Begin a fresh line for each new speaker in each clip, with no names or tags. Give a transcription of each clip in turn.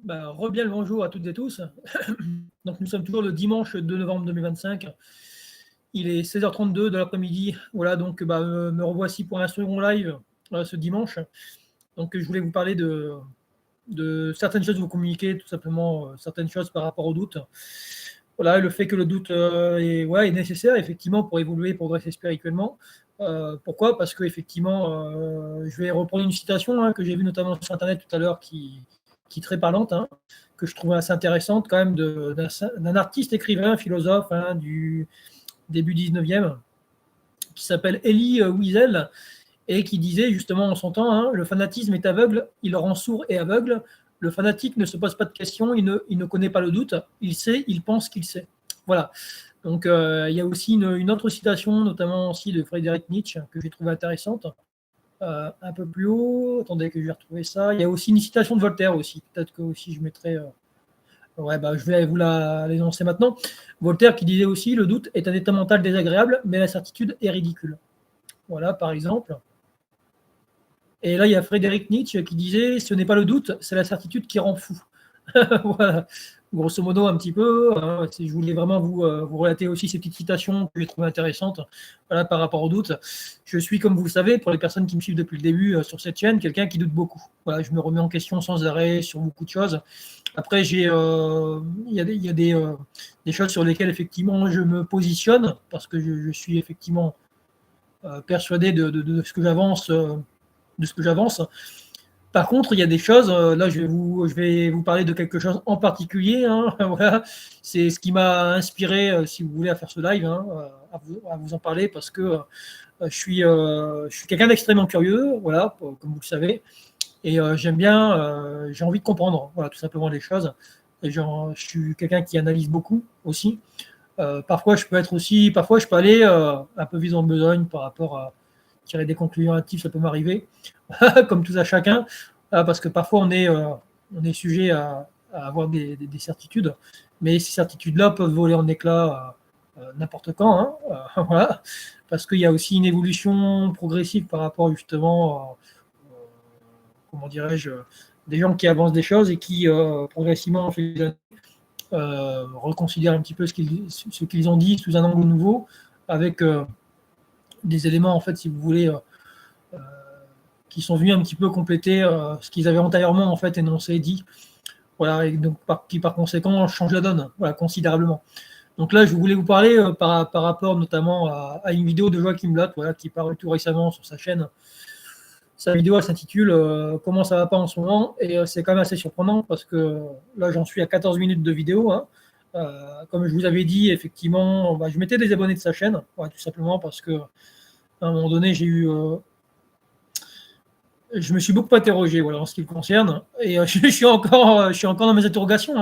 Bien le bonjour à toutes et tous. Donc, nous sommes toujours le dimanche 2 novembre 2025. Il est 16h32 de l'après-midi. Voilà, donc me revoici pour un second live ce dimanche. Donc, je voulais vous parler de certaines choses, vous communiquer tout simplement certaines choses par rapport au doute. Voilà, le fait que le doute est nécessaire effectivement pour évoluer, progresser spirituellement. Pourquoi? Parce que effectivement, je vais reprendre une citation que j'ai vue notamment sur Internet tout à l'heure qui est très parlante, que je trouvais assez intéressante quand même, d'un artiste, écrivain, philosophe du début 19e, qui s'appelle Elie Wiesel, et qui disait justement en son temps, le fanatisme est aveugle, il rend sourd et aveugle. Le fanatique ne se pose pas de questions, il ne connaît pas le doute, il sait, il pense qu'il sait. Voilà. Donc il y a aussi une autre citation, notamment aussi de Friedrich Nietzsche, que j'ai trouvé intéressante. Un peu plus haut, attendez que je vais retrouver ça. Il y a aussi une citation de Voltaire aussi. Peut-être que aussi je mettrai. Je vais vous l'énoncer maintenant. Voltaire qui disait aussi: le doute est un état mental désagréable, mais la certitude est ridicule. Voilà, par exemple. Et là, il y a Friedrich Nietzsche qui disait: ce n'est pas le doute, c'est la certitude qui rend fou. Voilà, grosso modo, un petit peu. Je voulais vraiment vous relater aussi ces petites citations que j'ai trouvées intéressantes, voilà, par rapport au doute. Je suis, comme vous le savez, pour les personnes qui me suivent depuis le début sur cette chaîne, quelqu'un qui doute beaucoup. Voilà, je me remets en question sans arrêt sur beaucoup de choses. Après, il y a des choses sur lesquelles effectivement je me positionne parce que je suis effectivement persuadé de ce que j'avance. De ce que j'avance. Par contre, il y a des choses, là je vais vous parler de quelque chose en particulier, voilà. C'est ce qui m'a inspiré, si vous voulez, à faire ce live, à vous en parler, parce que je suis quelqu'un d'extrêmement curieux, voilà, comme vous le savez, et j'aime bien, j'ai envie de comprendre, voilà, tout simplement les choses. Et je suis quelqu'un qui analyse beaucoup aussi. Parfois, je peux aller un peu vite en besogne par rapport à tirer des conclusions hâtives, ça peut m'arriver, comme tout à chacun, parce que parfois on est sujet à avoir des certitudes, mais ces certitudes-là peuvent voler en éclats n'importe quand, voilà, parce qu'il y a aussi une évolution progressive par rapport justement, comment dirais-je, des gens qui avancent des choses et qui progressivement reconsidèrent un petit peu ce qu'ils ont dit sous un angle nouveau, avec des éléments, en fait, si vous voulez, qui sont venus un petit peu compléter ce qu'ils avaient antérieurement, en fait, énoncé, dit. Voilà, et donc qui par conséquent change la donne, voilà, considérablement. Donc là, je voulais vous parler par rapport notamment à une vidéo de Joachim Lotte, voilà, qui est parue tout récemment sur sa chaîne. Sa vidéo, elle s'intitule Comment ça va pas en ce moment, et c'est quand même assez surprenant parce que là, j'en suis à 14 minutes de vidéo. Comme je vous avais dit, effectivement, je m'étais désabonné de sa chaîne, tout simplement parce que à un moment donné, je me suis beaucoup interrogé, voilà, en ce qui le concerne, et je suis encore dans mes interrogations.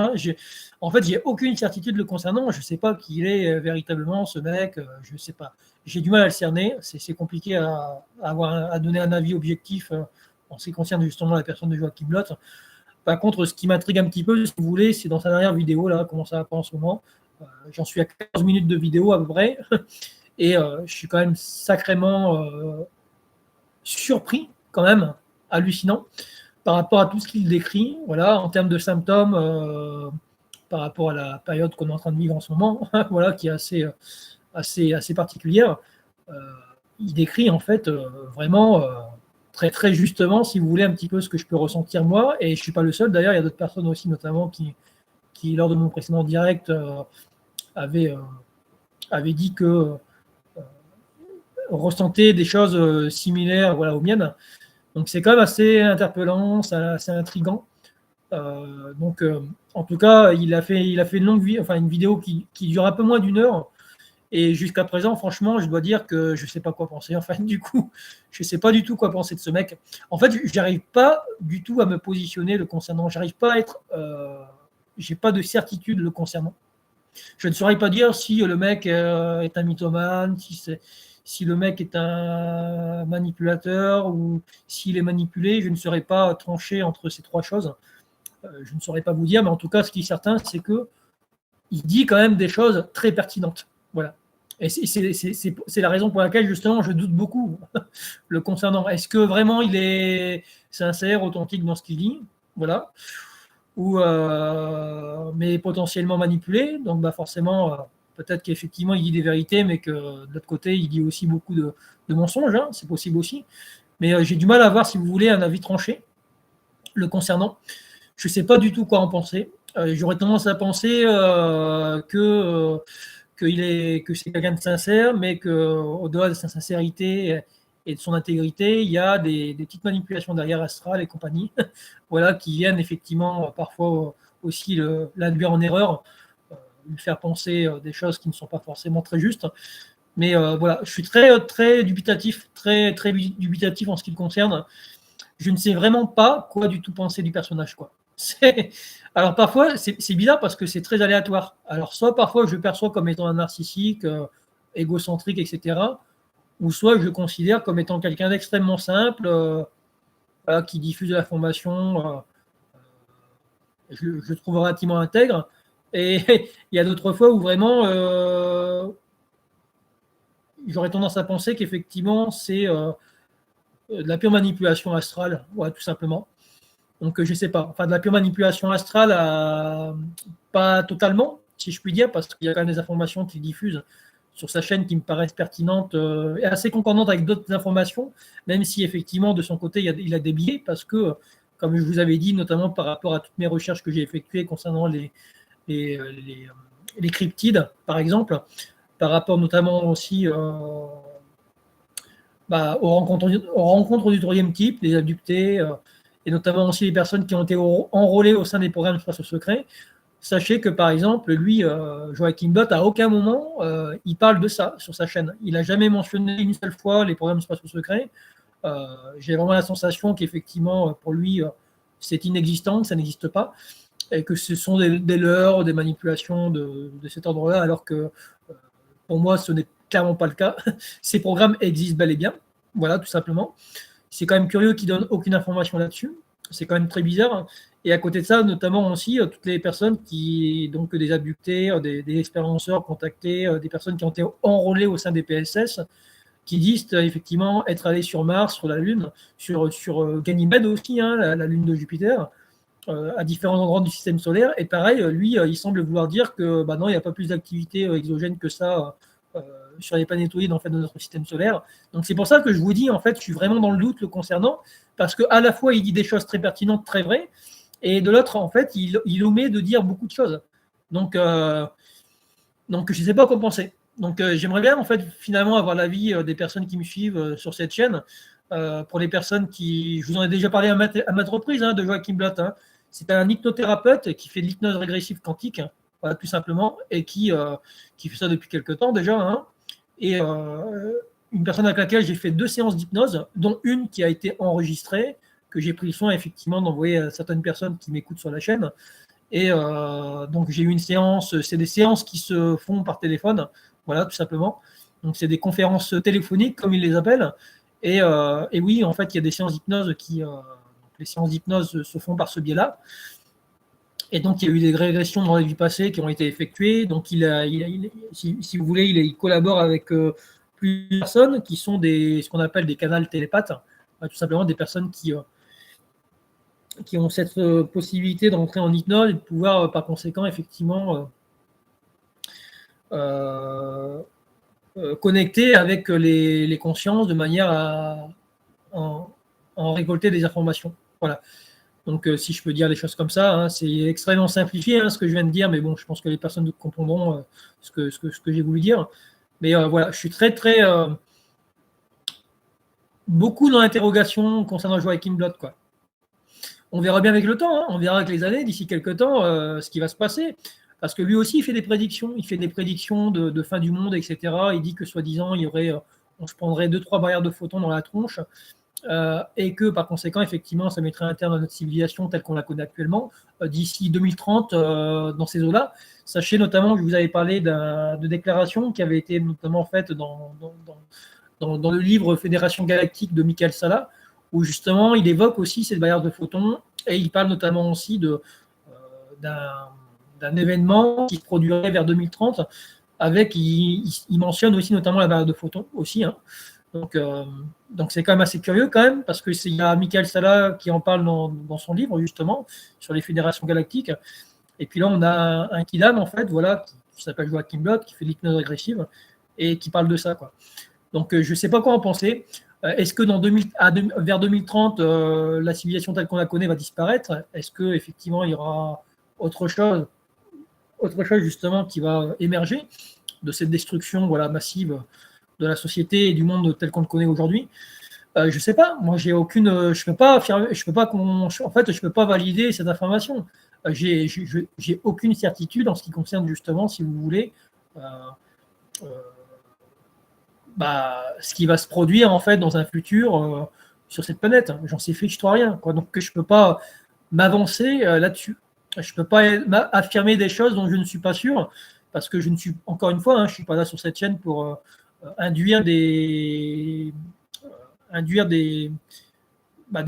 En fait, j'ai aucune certitude le concernant. Je ne sais pas qui il est véritablement, ce mec. Je ne sais pas. J'ai du mal à le cerner. C'est compliqué à donner un avis objectif en ce qui concerne justement la personne de Joachim Lotte. Par contre, ce qui m'intrigue un petit peu, si vous voulez, c'est dans sa dernière vidéo, là, comment ça va pas en ce moment. J'en suis à 14 minutes de vidéo à peu près, et je suis quand même sacrément surpris, quand même, hallucinant, par rapport à tout ce qu'il décrit, voilà, en termes de symptômes, par rapport à la période qu'on est en train de vivre en ce moment, voilà, qui est assez particulière. Il décrit en fait vraiment très très justement, si vous voulez, un petit peu ce que je peux ressentir moi, et je suis pas le seul. D'ailleurs, il y a d'autres personnes aussi, notamment qui lors de mon précédent direct avaient dit que ressentaient des choses similaires, voilà, aux miennes. Donc c'est quand même assez interpellant, c'est assez intriguant. En tout cas, il a fait une vidéo qui dure un peu moins d'une heure. Et jusqu'à présent, franchement, je dois dire que je ne sais pas quoi penser. Enfin, du coup, je ne sais pas du tout quoi penser de ce mec. En fait, je n'arrive pas du tout à me positionner le concernant. J'arrive pas à être. J'ai pas de certitude le concernant. Je ne saurais pas dire si le mec est un mythomane, si le mec est un manipulateur ou s'il est manipulé. Je ne saurais pas trancher entre ces trois choses. Je ne saurais pas vous dire, mais en tout cas, ce qui est certain, c'est que il dit quand même des choses très pertinentes. Voilà. Et c'est la raison pour laquelle, justement, je doute beaucoup le concernant. Est-ce que vraiment il est sincère, authentique dans ce qu'il dit? Voilà. mais potentiellement manipulé. Donc forcément, peut-être qu'effectivement, il dit des vérités, mais que de l'autre côté, il dit aussi beaucoup de mensonges. Hein, c'est possible aussi. Mais j'ai du mal à avoir, si vous voulez, un avis tranché le concernant. Je ne sais pas du tout quoi en penser. J'aurais tendance à penser que c'est quelqu'un de sincère, mais qu'au-delà de sa sincérité et de son intégrité, il y a des petites manipulations derrière Astral et compagnie, voilà, qui viennent effectivement parfois aussi l'induire en erreur, lui faire penser des choses qui ne sont pas forcément très justes. Mais voilà, je suis très dubitatif, très dubitatif en ce qui le concerne. Je ne sais vraiment pas quoi du tout penser du personnage, quoi. Alors parfois, c'est bizarre parce que c'est très aléatoire. Alors soit parfois je le perçois comme étant un narcissique, égocentrique, etc. Ou soit je le considère comme étant quelqu'un d'extrêmement simple, qui diffuse de l'information, je le trouve relativement intègre. Et il y a d'autres fois où vraiment, j'aurais tendance à penser qu'effectivement, c'est de la pure manipulation astrale, ouais, tout simplement. Donc, je ne sais pas. Enfin, de la pure manipulation astrale, pas totalement, si je puis dire, parce qu'il y a quand même des informations qu'il diffuse sur sa chaîne qui me paraissent pertinentes et assez concordantes avec d'autres informations, même si effectivement, de son côté, il a des biais, parce que, comme je vous avais dit, notamment par rapport à toutes mes recherches que j'ai effectuées concernant les cryptides, par exemple, par rapport notamment aussi aux rencontres du troisième type, les abductés, et notamment aussi les personnes qui ont été enrôlées au sein des programmes spatiaux secrets. Sachez que, par exemple, lui, Joachim Bott, à aucun moment, il parle de ça sur sa chaîne. Il n'a jamais mentionné une seule fois les programmes spatiaux secrets. J'ai vraiment la sensation qu'effectivement, pour lui, c'est inexistant, que ça n'existe pas, et que ce sont des leurres, des manipulations de cet ordre-là, alors que pour moi, ce n'est clairement pas le cas. Ces programmes existent bel et bien. Voilà, tout simplement. C'est quand même curieux qu'ils ne donnent aucune information là-dessus. C'est quand même très bizarre. Et à côté de ça, notamment aussi, toutes les personnes donc des abductés, des expérienceurs contactés, des personnes qui ont été enrôlées au sein des PSS, qui disent effectivement être allés sur Mars, sur la Lune, sur Ganymède aussi, hein, la Lune de Jupiter, à différents endroits du système solaire. Et pareil, lui, il semble vouloir dire que non, il n'y a pas plus d'activité exogène que ça sur les planétoïdes en fait, de notre système solaire. Donc c'est pour ça que je vous dis, en fait, je suis vraiment dans le doute le concernant, parce qu'à la fois, il dit des choses très pertinentes, très vraies, et de l'autre, en fait, il omet de dire beaucoup de choses. Donc je ne sais pas quoi penser. Donc j'aimerais bien, en fait, finalement, avoir l'avis des personnes qui me suivent sur cette chaîne. Pour les personnes qui... Je vous en ai déjà parlé à maintes reprises, hein, de Joachim Bott. Hein. C'est un hypnothérapeute qui fait de l'hypnose régressive quantique, voilà, tout simplement, et qui fait ça depuis quelques temps déjà. Hein. Et une personne avec laquelle j'ai fait 2 séances d'hypnose, dont une qui a été enregistrée, que j'ai pris le soin effectivement d'envoyer à certaines personnes qui m'écoutent sur la chaîne. Et donc j'ai eu une séance, c'est des séances qui se font par téléphone, voilà, tout simplement. Donc c'est des conférences téléphoniques, comme ils les appellent. Et oui, en fait, il y a des séances d'hypnose les séances d'hypnose se font par ce biais-là. Et donc, il y a eu des régressions dans les vies passées qui ont été effectuées. Donc, si vous voulez, il collabore avec plusieurs personnes qui sont ce qu'on appelle des canals télépathes, tout simplement des personnes qui ont cette possibilité d'entrer en hypnose et de pouvoir, par conséquent, effectivement, connecter avec les consciences de manière à en récolter des informations. Voilà. Donc, si je peux dire les choses comme ça, hein, c'est extrêmement simplifié ce que je viens de dire, mais bon, je pense que les personnes comprendront ce que j'ai voulu dire. Mais voilà, je suis très beaucoup dans l'interrogation concernant Joachim Bott, quoi. On verra bien avec le temps, hein, on verra avec les années, d'ici quelques temps, ce qui va se passer. Parce que lui aussi, il fait des prédictions. Il fait des prédictions de fin du monde, etc. Il dit que, soi-disant, on se prendrait 2-3 barrières de photons dans la tronche. Et que par conséquent, effectivement, ça mettrait un terme à notre civilisation telle qu'on la connaît actuellement, d'ici 2030, dans ces eaux-là. Sachez notamment, je vous avais parlé de déclarations qui avaient été notamment faites dans le livre Fédération Galactique de Michael Salla, où justement, il évoque aussi cette barrière de photons, et il parle notamment aussi d'un événement qui se produirait vers 2030, il mentionne aussi notamment la barrière de photons, aussi, hein. Donc c'est quand même assez curieux quand même, parce qu'il y a Michael Salla qui en parle dans son livre, justement, sur les fédérations galactiques. Et puis là, on a un Kidam, en fait, voilà, qui s'appelle Joachim Blott, qui fait de l'hypnose agressive, et qui parle de ça, quoi. Donc je ne sais pas quoi en penser. Est-ce que vers 2030, la civilisation telle qu'on la connaît va disparaître? Est-ce qu'effectivement, il y aura autre chose justement qui va émerger de cette destruction, voilà, massive de la société et du monde tel qu'on le connaît aujourd'hui? Je ne sais pas. Moi, j'ai aucune. Je peux pas affirmer. Je peux pas. En fait, je peux pas valider cette information. J'ai aucune certitude en ce qui concerne justement, si vous voulez, euh, euh, ce qui va se produire en fait dans un futur sur cette planète. J'en sais fiche rien, quoi. Donc je peux pas m'avancer là-dessus. Je peux pas affirmer des choses dont je ne suis pas sûr, parce que je ne suis, encore une fois, je suis pas là sur cette chaîne pour induire des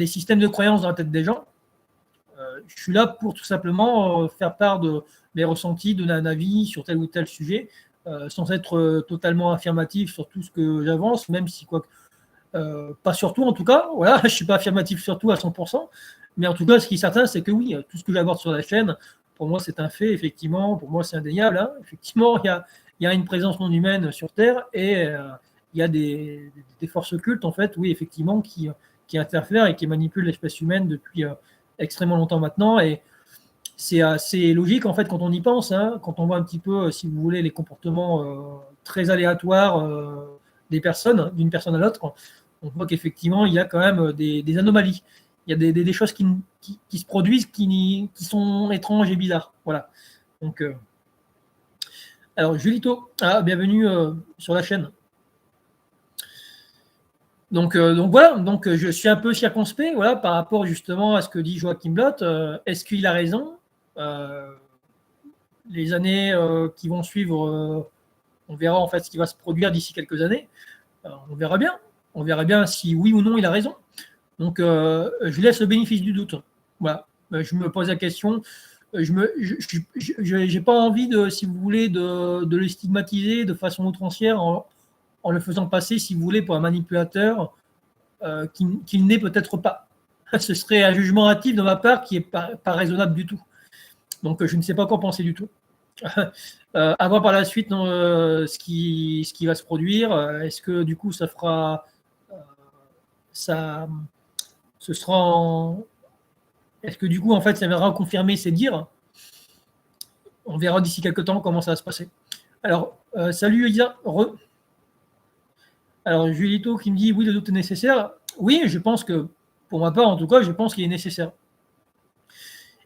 systèmes de croyances dans la tête des gens. Je suis là pour tout simplement faire part de mes ressentis, donner un avis sur tel ou tel sujet, sans être totalement affirmatif sur tout ce que j'avance, même si pas sur tout en tout cas. Voilà, je ne suis pas affirmatif sur tout à 100%, mais en tout cas, ce qui est certain, c'est que oui, tout ce que j'aborde sur la chaîne, pour moi, c'est un fait, effectivement. Pour moi, c'est indéniable. Effectivement, il y a une présence non humaine sur Terre et il y a des forces occultes, en fait, oui, effectivement, qui interfèrent et qui manipulent l'espèce humaine depuis extrêmement longtemps maintenant. Et c'est assez logique, en fait, quand on y pense, quand on voit un petit peu, si vous voulez, les comportements très aléatoires des personnes, d'une personne à l'autre, on voit qu'effectivement, il y a quand même des anomalies. Il y a des choses qui se produisent qui sont étranges et bizarres. Voilà. Donc, alors, Julito, bienvenue sur la chaîne. Donc voilà, donc je suis un peu circonspect, voilà, par rapport justement à ce que dit Joachim Blott. Est-ce qu'il a raison? Les années qui vont suivre, on verra en fait ce qui va se produire d'ici quelques années. On verra bien. On verra bien si oui ou non il a raison. Donc je laisse le bénéfice du doute. Voilà. Je me pose la question. Je n'ai pas envie de, si vous voulez, de le stigmatiser de façon outrancière en le faisant passer, si vous voulez, pour un manipulateur qu'il n'est peut-être pas. Ce serait un jugement hâtif de ma part qui n'est pas raisonnable du tout. Donc, je ne sais pas quoi penser du tout. À voir par la suite ce qui va se produire. Est-ce que du coup, ça fera. Ce sera. Est-ce que du coup, en fait, ça viendra confirmer ces dires? On verra d'ici quelques temps comment ça va se passer. Alors, salut Isa. Alors, Julito qui me dit oui, le doute est nécessaire. Oui, je pense que, pour ma part en tout cas, je pense qu'il est nécessaire.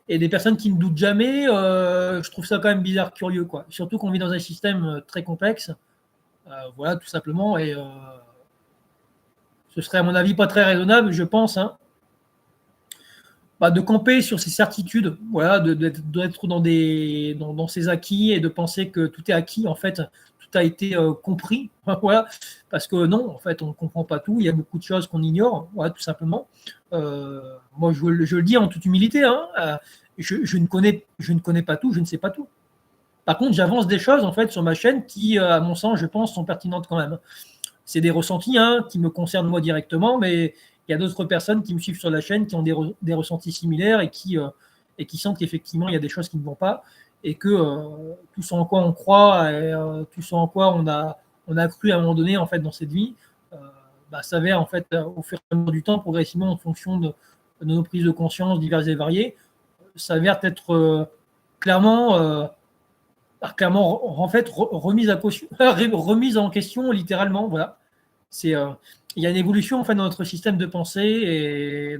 Et des personnes qui ne doutent jamais, je trouve ça quand même bizarre, curieux, quoi. Surtout qu'on vit dans un système très complexe. Voilà, tout simplement. Et ce serait, à mon avis, pas très raisonnable, je pense, de camper sur ses certitudes, voilà, d'être dans ses acquis et de penser que tout est acquis, en fait, tout a été compris, voilà, parce que non, en fait, on ne comprend pas tout, il y a beaucoup de choses qu'on ignore, voilà, tout simplement. Moi, je le dis en toute humilité, je ne connais pas tout, je ne sais pas tout. Par contre, j'avance des choses, en fait, sur ma chaîne qui, à mon sens, je pense, sont pertinentes quand même. C'est des ressentis qui me concernent moi directement, mais il y a d'autres personnes qui me suivent sur la chaîne qui ont des ressentis similaires et qui sentent qu'effectivement, il y a des choses qui ne vont pas et que tout ce en quoi on croit et tout ce en quoi on a cru à un moment donné en fait, dans cette vie s'avère en fait, au fur et à mesure du temps, progressivement, en fonction de nos prises de conscience diverses et variées, s'avère être clairement en fait remise en question littéralement. Voilà. Il y a une évolution en fait, dans notre système de pensée et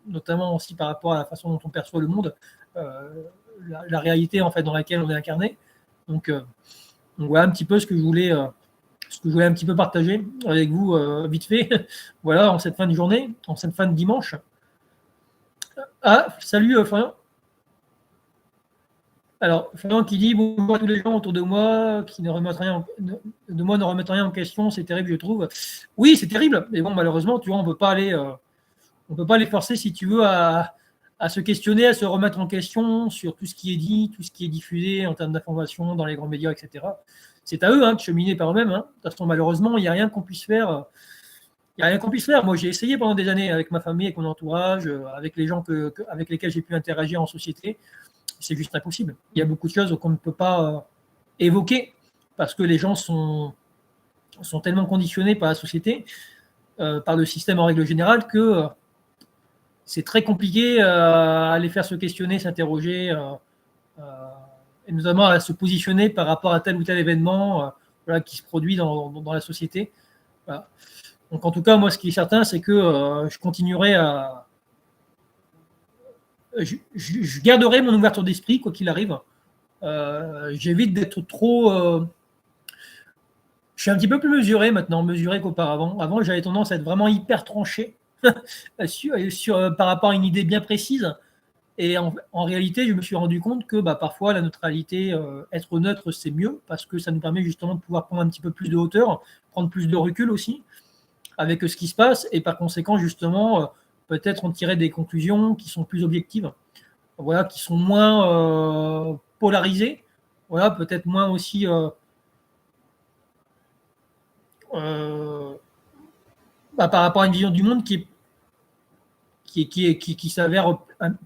notamment aussi par rapport à la façon dont on perçoit le monde, la réalité en fait, dans laquelle on est incarné. Donc voilà un petit peu ce que je voulais un petit peu partager avec vous vite fait. Voilà, en cette fin de journée, en cette fin de dimanche. Salut Florian. Alors, Florian qui dit bonjour à tous les gens autour de moi qui ne remettent rien en question, c'est terrible, je trouve. Oui, c'est terrible, mais bon, malheureusement, tu vois, on ne peut pas les forcer, si tu veux, à se questionner, à se remettre en question sur tout ce qui est dit, tout ce qui est diffusé en termes d'information dans les grands médias, etc. C'est à eux de cheminer par eux-mêmes. De toute façon, malheureusement, il n'y a rien qu'on puisse faire Il n'y a rien qu'on puisse faire. Moi, j'ai essayé pendant des années avec ma famille, avec mon entourage, avec les gens avec lesquels j'ai pu interagir en société. C'est juste impossible. Il y a beaucoup de choses qu'on ne peut pas évoquer parce que les gens sont tellement conditionnés par la société, par le système en règle générale, que c'est très compliqué à les faire se questionner, s'interroger, et notamment à se positionner par rapport à tel ou tel événement voilà, qui se produit dans la société. Voilà. Donc en tout cas, moi, ce qui est certain, c'est que je continuerai à... Je garderai mon ouverture d'esprit, quoi qu'il arrive. J'évite d'être trop... je suis un petit peu plus mesuré maintenant, mesuré qu'auparavant. Avant, j'avais tendance à être vraiment hyper tranché par rapport à une idée bien précise. Et en réalité, je me suis rendu compte que parfois, la neutralité, être neutre, c'est mieux parce que ça nous permet justement de pouvoir prendre un petit peu plus de hauteur, prendre plus de recul aussi avec ce qui se passe et par conséquent, justement, peut-être en tirer des conclusions qui sont plus objectives, voilà, qui sont moins polarisées, voilà, peut-être moins aussi par rapport à une vision du monde qui s'avère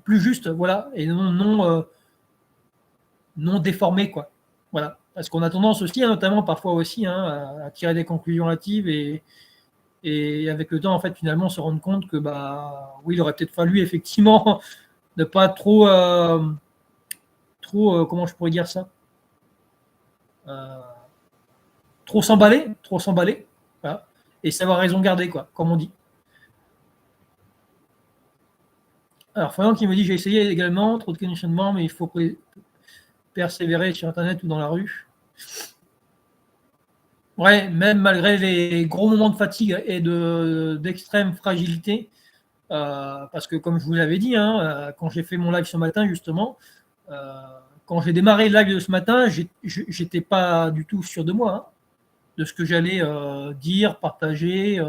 plus juste, voilà, et non déformée, quoi. Voilà. Parce qu'on a tendance aussi, notamment parfois aussi, à tirer des conclusions hâtives et avec le temps, en fait, finalement, se rendre compte que, oui, il aurait peut-être fallu effectivement ne pas trop, comment je pourrais dire ça, trop s'emballer, voilà, et savoir raison garder, quoi, comme on dit. Alors, Florian qui me dit, j'ai essayé également, trop de conditionnement, mais il faut persévérer sur Internet ou dans la rue. Ouais, même malgré les gros moments de fatigue et d'extrême fragilité, parce que comme je vous l'avais dit, quand j'ai fait mon live ce matin, justement, quand j'ai démarré le live de ce matin, j'étais pas du tout sûr de moi, de ce que j'allais dire, partager.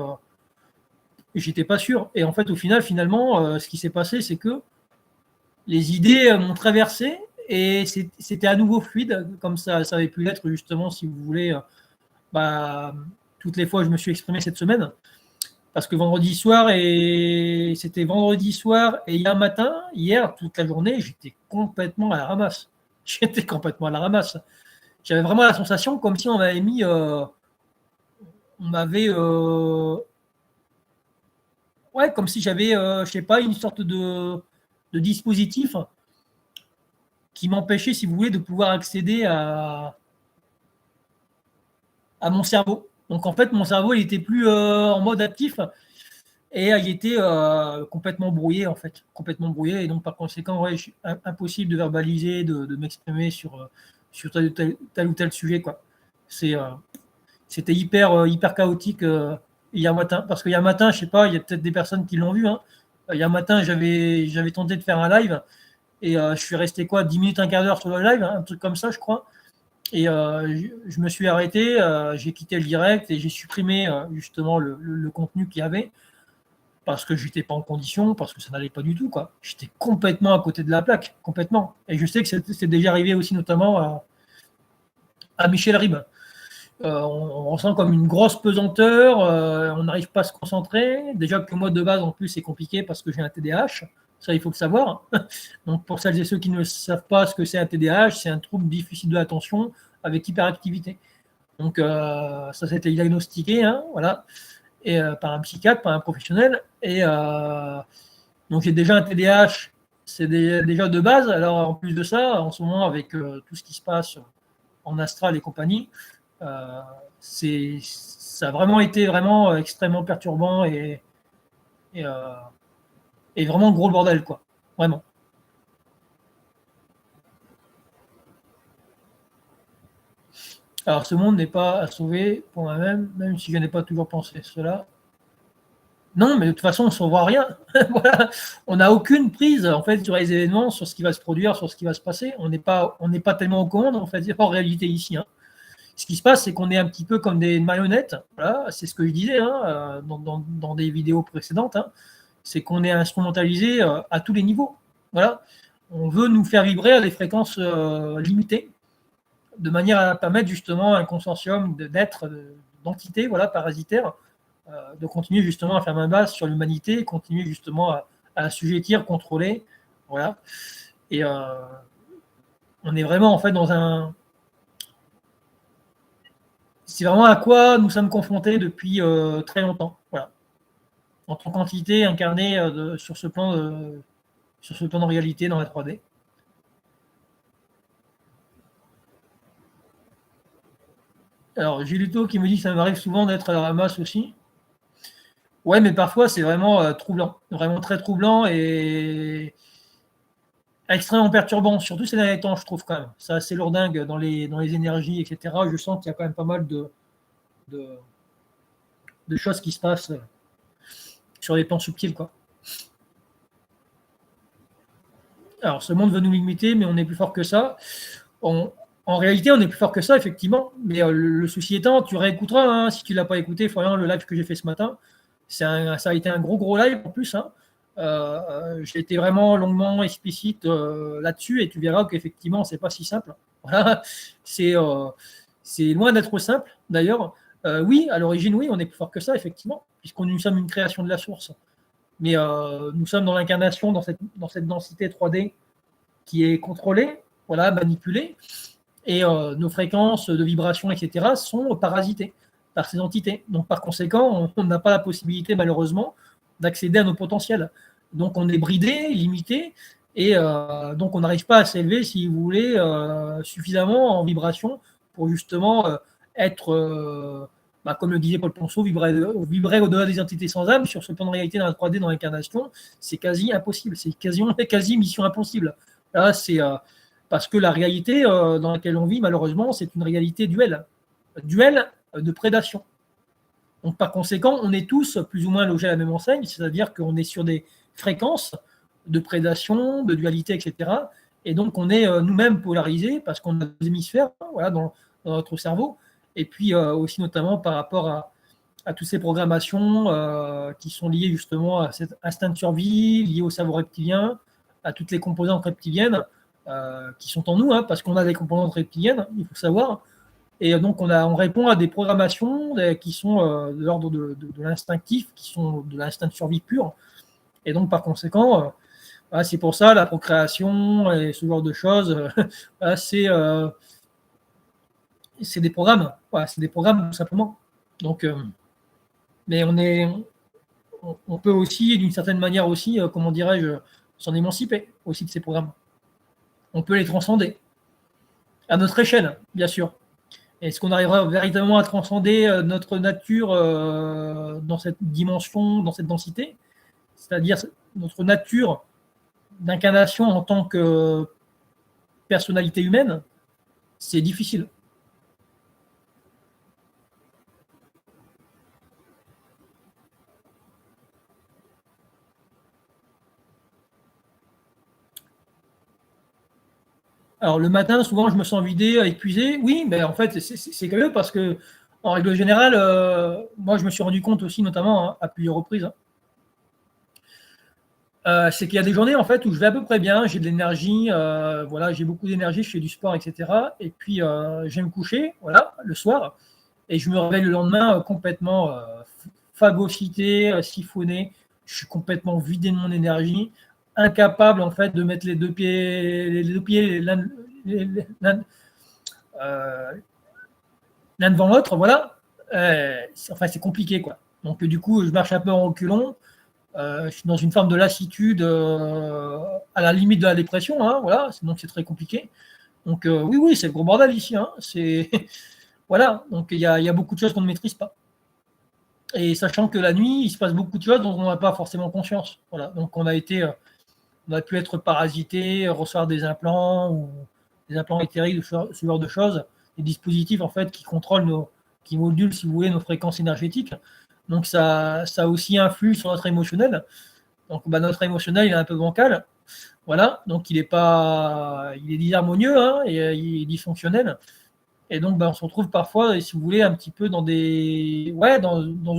J'étais pas sûr. Et en fait, au final, finalement, ce qui s'est passé, c'est que les idées m'ont traversé et c'était à nouveau fluide, comme ça avait pu l'être justement, si vous voulez, toutes les fois où je me suis exprimé cette semaine. Parce que c'était vendredi soir et hier, toute la journée, j'étais complètement à la ramasse. J'étais complètement à la ramasse. J'avais vraiment la sensation comme si on m'avait mis. On m'avait. Ouais, comme si j'avais, je sais pas, une sorte de dispositif qui m'empêchait, si vous voulez, de pouvoir accéder à mon cerveau. Donc en fait, mon cerveau, il était plus en mode actif et il était complètement brouillé, en fait. Complètement brouillé. Et donc par conséquent, ouais, impossible de verbaliser, de m'exprimer sur tel ou tel sujet, quoi. C'était hyper chaotique hier matin. Parce qu'hier matin, je sais pas, il y a peut-être des personnes qui l'ont vu. Hier matin, j'avais tenté de faire un live et je suis resté 10 minutes, un quart d'heure sur le live, un truc comme ça, je crois. Et je me suis arrêté, j'ai quitté le direct et j'ai supprimé justement le contenu qu'il y avait parce que je n'étais pas en condition, parce que ça n'allait pas du tout, quoi. J'étais complètement à côté de la plaque, complètement. Et je sais que c'est déjà arrivé aussi notamment à Michel Ribes. On ressent comme une grosse pesanteur, on n'arrive pas à se concentrer. Déjà que moi, de base, en plus, c'est compliqué parce que j'ai un TDAH. Ça, il faut le savoir. Donc, pour celles et ceux qui ne savent pas ce que c'est un TDAH, c'est un trouble difficile de l'attention avec hyperactivité. Donc, ça, c'était diagnostiqué, voilà, et, par un psychiatre, par un professionnel. Et donc, j'ai déjà un TDAH, c'est déjà de base. Alors, en plus de ça, en ce moment, avec tout ce qui se passe en astral et compagnie, ça a vraiment été extrêmement perturbant et vraiment gros bordel, quoi. Vraiment. Alors, ce monde n'est pas à sauver pour moi-même, même si je n'ai pas toujours pensé cela. Non, mais de toute façon, on ne sauvera rien. Voilà. On n'a aucune prise en fait sur les événements, sur ce qui va se produire, sur ce qui va se passer. On n'est pas tellement au courant en fait, en réalité ici. Ce qui se passe, c'est qu'on est un petit peu comme des marionnettes. Voilà, c'est ce que je disais dans des vidéos précédentes. C'est qu'on est instrumentalisé à tous les niveaux. Voilà. On veut nous faire vibrer à des fréquences limitées, de manière à permettre justement un consortium d'êtres, d'entités, voilà, parasitaires, de continuer justement à faire main basse sur l'humanité, continuer justement à assujettir, contrôler, voilà. Et on est vraiment en fait dans un... C'est vraiment à quoi nous sommes confrontés depuis très longtemps, voilà. En tant qu'entité incarnée sur ce plan de réalité dans la 3D. Alors, j'ai Luto qui me dit que ça m'arrive souvent d'être à la ramasse aussi. Ouais, mais parfois c'est vraiment troublant, vraiment très troublant et extrêmement perturbant, surtout ces derniers temps, je trouve quand même. C'est assez lourdingue dans les énergies, etc. Je sens qu'il y a quand même pas mal de choses qui se passent sur les plans subtils, quoi. Alors, ce monde veut nous limiter, mais on est plus fort que ça. En réalité, on est plus fort que ça, effectivement. Mais le souci étant, tu réécouteras, hein, si tu ne l'as pas écouté, Florian, le live que j'ai fait ce matin. Ça a été un gros live en plus. Hein. J'ai été vraiment longuement explicite là-dessus et tu verras qu'effectivement, c'est pas si simple. Voilà. C'est loin d'être simple, d'ailleurs. Oui, à l'origine, oui, on est plus fort que ça, effectivement, puisqu'on nous sommes une création de la source. Mais nous sommes dans l'incarnation, dans cette densité 3D qui est contrôlée, voilà, manipulée, et nos fréquences de vibration, etc., sont parasitées par ces entités. Donc, par conséquent, on n'a pas la possibilité, malheureusement, d'accéder à nos potentiels. Donc, on est bridé, limité, et donc on n'arrive pas à s'élever, si vous voulez, suffisamment en vibration pour justement être, comme le disait Paul Ponceau, vibrer au-delà des entités sans âme. Sur ce plan de réalité dans la 3D, dans l'incarnation, c'est quasi impossible. C'est quasi mission impossible. Là, c'est parce que la réalité dans laquelle on vit, malheureusement, c'est une réalité duel de prédation. Donc, par conséquent, on est tous plus ou moins logés à la même enseigne, c'est-à-dire qu'on est sur des fréquences de prédation, de dualité, etc. Et donc, on est nous-mêmes polarisés parce qu'on a des hémisphères, voilà, dans notre cerveau, et puis aussi notamment par rapport à toutes ces programmations qui sont liées justement à cet instinct de survie, liées au cerveau reptilien, à toutes les composantes reptiliennes qui sont en nous, hein, parce qu'on a des composantes reptiliennes, il faut savoir. Et donc, on répond à des programmations qui sont de l'ordre de l'instinctif, qui sont de l'instinct de survie pur. Et donc, par conséquent, c'est pour ça la procréation et ce genre de choses, c'est des programmes. Voilà, c'est des programmes, tout simplement. Donc, mais on peut aussi, d'une certaine manière aussi, comment dirais-je, s'en émanciper aussi de ces programmes. On peut les transcender, à notre échelle, bien sûr. Est-ce qu'on arrivera véritablement à transcender notre nature dans cette dimension, dans cette densité? C'est-à-dire notre nature d'incarnation en tant que personnalité humaine? C'est difficile. Alors le matin, souvent, je me sens vidé, épuisé. Oui, mais en fait, c'est curieux parce que, en règle générale, moi, je me suis rendu compte aussi, notamment à plusieurs reprises, c'est qu'il y a des journées en fait où je vais à peu près bien, j'ai de l'énergie, voilà, j'ai beaucoup d'énergie, je fais du sport, etc. Et puis je vais me coucher, voilà, le soir, et je me réveille le lendemain complètement phagocyté, siphonné. Je suis complètement vidé de mon énergie, incapable en fait de mettre les deux pieds l'un devant l'autre, voilà. Enfin, c'est compliqué quoi. Donc du coup, je marche un peu en reculons. Je suis dans une forme de lassitude à la limite de la dépression, hein, voilà, donc c'est très compliqué. Donc oui, c'est le gros bordel ici. Hein, voilà, donc il y a beaucoup de choses qu'on ne maîtrise pas. Et sachant que la nuit, il se passe beaucoup de choses dont on n'a pas forcément conscience. Voilà, donc on a pu être parasité, recevoir des implants ou des implants éthériques, ce genre de choses, des dispositifs en fait qui contrôlent qui modulent, si vous voulez, nos fréquences énergétiques. Donc ça aussi influe sur notre émotionnel. Donc notre émotionnel, il est un peu bancal. Voilà, donc il est disharmonieux hein, et il est dysfonctionnel. Et donc on se retrouve parfois, si vous voulez, un petit peu dans dans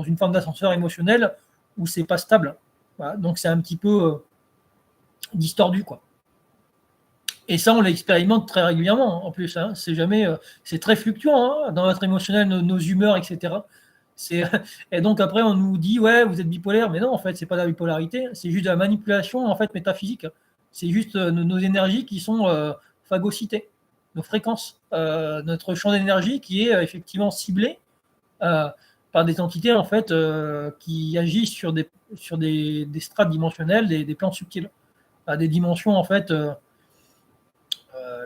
une forme d'ascenseur émotionnel où c'est pas stable. Voilà, donc c'est un petit peu distordu, quoi. Et ça, on l'expérimente très régulièrement en plus. Hein. C'est très fluctuant hein, dans notre émotionnel, nos humeurs, etc. Et donc après, on nous dit, ouais, vous êtes bipolaire, mais non, en fait, c'est pas de la bipolarité, c'est juste de la manipulation en fait métaphysique. C'est juste nos énergies qui sont phagocytées, nos fréquences, notre champ d'énergie qui est effectivement ciblé euh, par des entités en fait qui agissent sur des strates dimensionnelles, des plans subtils, à des dimensions en fait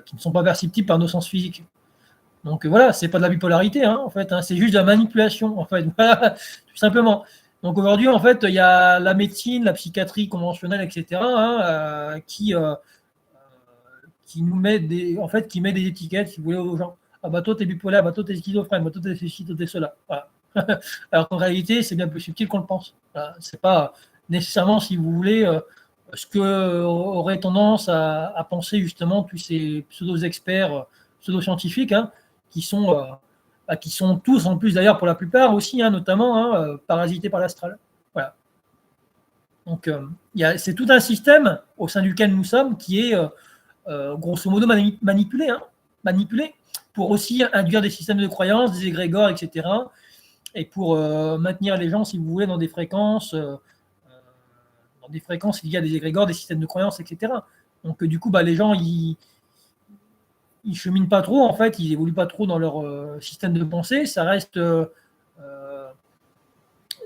qui ne sont pas perceptibles par nos sens physiques. Donc voilà, c'est pas de la bipolarité, hein, en fait, hein, c'est juste de la manipulation, en fait, voilà, tout simplement. Donc aujourd'hui, en fait, il y a la médecine, la psychiatrie conventionnelle, etc., hein, qui nous met en fait, qui met des étiquettes, si vous voulez, aux gens. Ah bah toi, t'es bipolaire, bah toi, t'es schizophrène, bah toi, t'es ceci, toi, t'es cela. Voilà. Alors qu'en réalité, c'est bien plus subtil qu'on le pense. Voilà. C'est pas nécessairement, si vous voulez, ce que aurait tendance à penser justement tous ces pseudo-experts, pseudo-scientifiques, hein, qui sont tous, en plus d'ailleurs pour la plupart aussi, hein, notamment, hein, parasités par l'astral. Voilà. Donc c'est tout un système au sein duquel nous sommes qui est grosso modo manipulé, hein, manipulé pour aussi induire des systèmes de croyances, des égrégores, etc. Et pour maintenir les gens, si vous voulez, dans des fréquences liées à des égrégores, des systèmes de croyances, etc. Donc du coup, bah, les gens, ils cheminent pas trop, en fait, ils évoluent pas trop dans leur système de pensée. Ça reste,